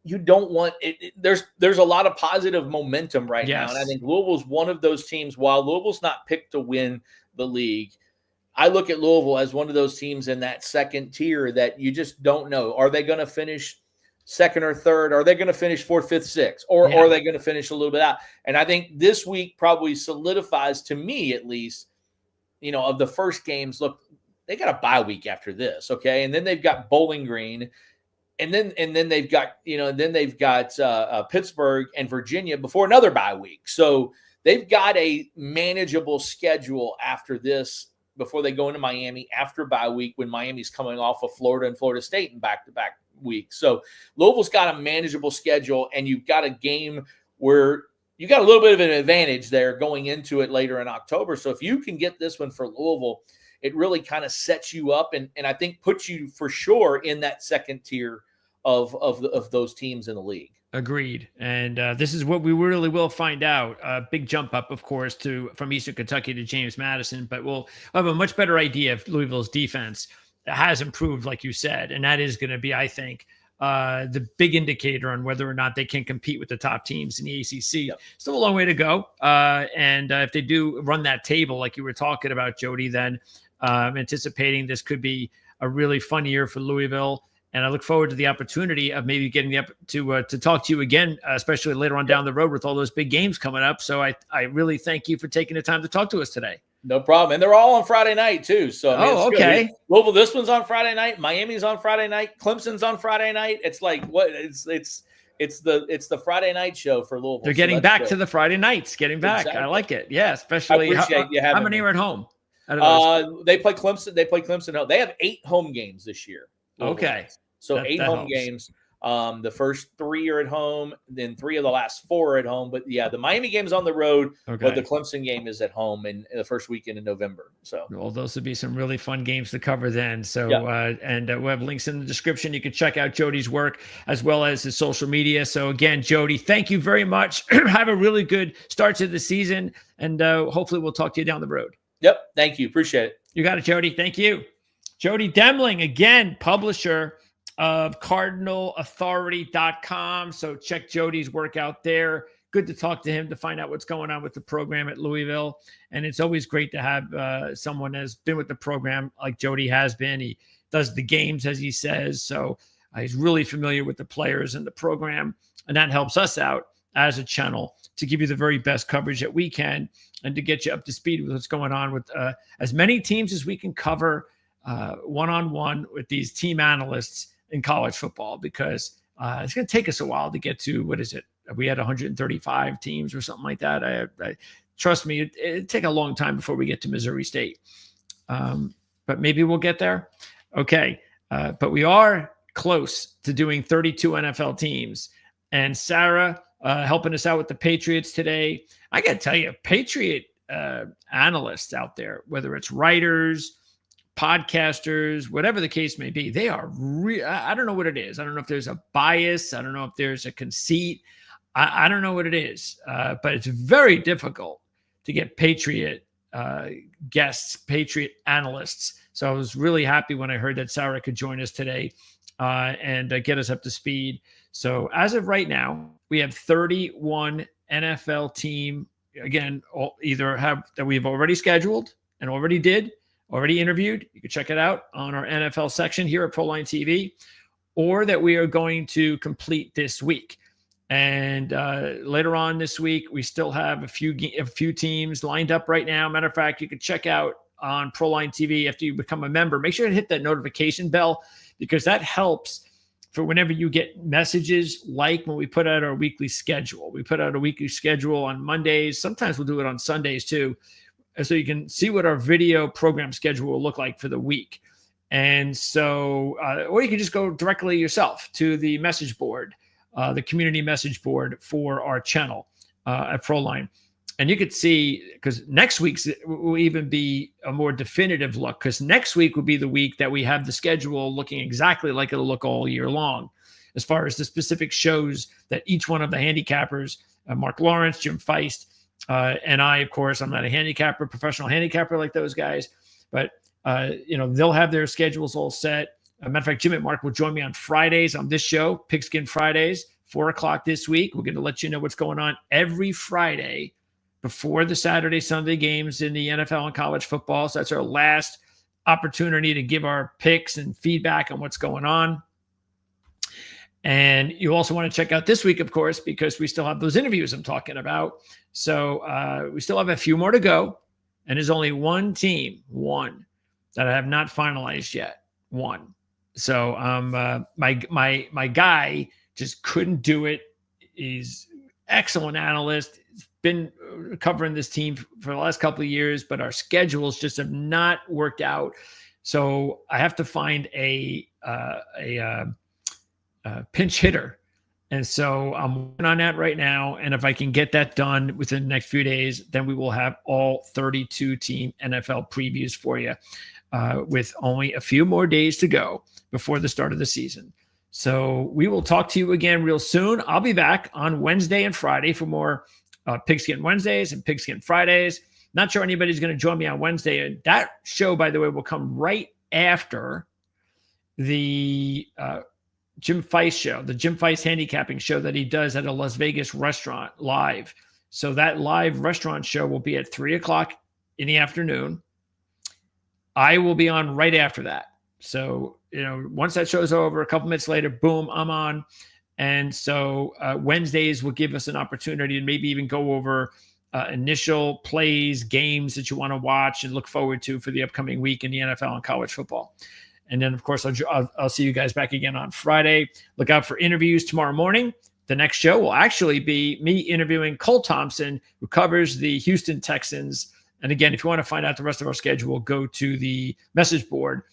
you don't want it. There's a lot of positive momentum right now. And I think Louisville's one of those teams. While Louisville's not picked to win the league, I look at Louisville as one of those teams in that second tier that you just don't know. Are they going to finish second or third? Are they going to finish 4th, 5th, 6th? Or are they going to finish a little bit out? And I think this week probably solidifies, to me at least, of the first games. Look, they got a bye week after this, okay? And then they've got Bowling Green. And then they've got, Pittsburgh and Virginia before another bye week. So they've got a manageable schedule after this before they go into Miami after bye week when Miami's coming off of Florida and Florida State in back-to-back week. So Louisville's got a manageable schedule, and you've got a game where you got a little bit of an advantage there going into it later in October. So if you can get this one for Louisville, it really kind of sets you up and I think puts you for sure in that second tier of those teams in the league. Agreed. And this is what we really will find out. A big jump up, of course, from Eastern Kentucky to James Madison, but we'll have a much better idea of Louisville's defense has improved, like you said. And that is going to be, I think, the big indicator on whether or not they can compete with the top teams in the ACC. Yep. Still a long way to go. And if they do run that table, like you were talking about, Jody, then anticipating this could be a really fun year for Louisville. And I look forward to the opportunity of maybe getting to talk to you again, especially later on down the road with all those big games coming up. So I really thank you for taking the time to talk to us today. No problem. And they're all on Friday night too. So I mean, okay. Good. Louisville, this one's on Friday night. Miami's on Friday night. Clemson's on Friday night. It's like what it's the Friday night show for Louisville. They're getting back to the Friday nights. Getting back. Exactly. I like it. Yeah, especially I appreciate you having how many me. are at home? They play Clemson. They play Clemson home. They have 8 home games this year. Okay. So 8 home helps. games. The first 3 are at home, then 3 of the last 4 are at home. But yeah, the Miami game's on the road, but the Clemson game is at home in the first weekend in November. So well, those would be some really fun games to cover then. So we'll have links in the description. You can check out Jody's work as well as his social media. So again, Jody, thank you very much. Have a really good start to the season, and hopefully we'll talk to you down the road. Yep. Thank you. Appreciate it. You got it, Jody. Thank you. Jody Demling, again, publisher of CardinalAuthority.com. So check Jody's work out there. Good to talk to him to find out what's going on with the program at Louisville. And it's always great to have someone that's been with the program like Jody has been. He does the games, as he says. So he's really familiar with the players and the program. And that helps us out as a channel to give you the very best coverage that we can and to get you up to speed with what's going on with as many teams as we can cover one-on-one with these team analysts in college football, because it's going to take us a while to get to, what is it? We had 135 teams or something like that. I trust me, it'd take a long time before we get to Missouri State. But maybe we'll get there. Okay. But we are close to doing 32 NFL teams. And Sara helping us out with the Patriots today. I got to tell you, Patriot analysts out there, whether it's writers, podcasters, whatever the case may be, they are I don't know what it is. I don't know if there's a bias. I don't know if there's a conceit. I don't know what it is, but it's very difficult to get Patriot guests, Patriot analysts. So I was really happy when I heard that Sara could join us today and get us up to speed. So as of right now, we have 31 NFL team, again, either have that we've already scheduled and already interviewed. You can check it out on our NFL section here at ProLine TV, or that we are going to complete this week. And later on this week, we still have a few teams lined up right now. Matter of fact, you can check out on ProLine TV after you become a member. Make sure to hit that notification bell, because that helps for whenever you get messages, like when we put out our weekly schedule. We put out a weekly schedule on Mondays. Sometimes we'll do it on Sundays too. So you can see what our video program schedule will look like for the week. And so, or you can just go directly yourself to the message board, the community message board for our channel at ProLine. And you could see, because next week's will even be a more definitive look, because next week will be the week that we have the schedule looking exactly like it'll look all year long, as far as the specific shows that each one of the handicappers, Mark Lawrence, Jim Feist, and I, of course, I'm not a handicapper, professional handicapper like those guys, but they'll have their schedules all set. Matter of fact, Jim and Mark will join me on Fridays on this show, Pigskin Fridays, 4:00 this week. We're going to let you know what's going on every Friday before the Saturday, Sunday games in the NFL and college football. So that's our last opportunity to give our picks and feedback on what's going on. And you also want to check out this week, of course, because we still have those interviews I'm talking about. So we still have a few more to go. And there's only one team, that I have not finalized yet. One. So my guy just couldn't do it. He's excellent analyst. He's been covering this team for the last couple of years, but our schedules just have not worked out. So I have to find a pinch hitter. And so I'm working on that right now. And if I can get that done within the next few days, then we will have all 32 team NFL previews for you with only a few more days to go before the start of the season. So we will talk to you again real soon. I'll be back on Wednesday and Friday for more Pigskin Wednesdays and Pigskin Fridays. Not sure anybody's going to join me on Wednesday. And that show, by the way, will come right after the Jim Feist show, the Jim Feist handicapping show that he does at a Las Vegas restaurant live. So that live restaurant show will be at 3:00 in the afternoon. I will be on right after that. So, once that show's over, a couple minutes later, boom, I'm on. And so Wednesdays will give us an opportunity to maybe even go over initial plays, games that you want to watch and look forward to for the upcoming week in the NFL and college football. And then, of course, I'll see you guys back again on Friday. Look out for interviews tomorrow morning. The next show will actually be me interviewing Cole Thompson, who covers the Houston Texans. And again, if you want to find out the rest of our schedule, go to the message board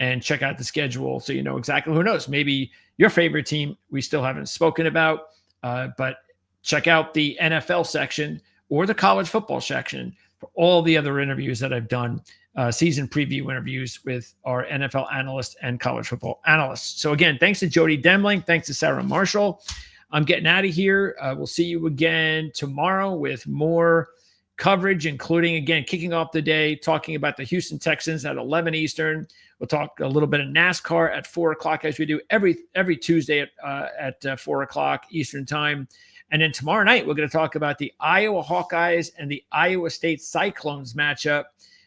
and check out the schedule so you know exactly. Who knows? Maybe your favorite team we still haven't spoken about, but check out the NFL section or the college football section for all the other interviews that I've done. Season preview interviews with our NFL analysts and college football analysts. So again, thanks to Jody Demling. Thanks to Sara Marshall. I'm getting out of here. We'll see you again tomorrow with more coverage, including, again, kicking off the day, talking about the Houston Texans at 11 Eastern. We'll talk a little bit of NASCAR at 4:00, as we do every Tuesday at 4:00 Eastern time. And then tomorrow night, we're going to talk about the Iowa Hawkeyes and the Iowa State Cyclones matchup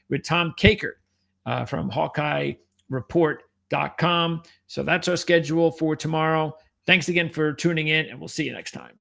with Tom Kakert from HawkeyeReport.com. So that's our schedule for tomorrow. Thanks again for tuning in, and we'll see you next time.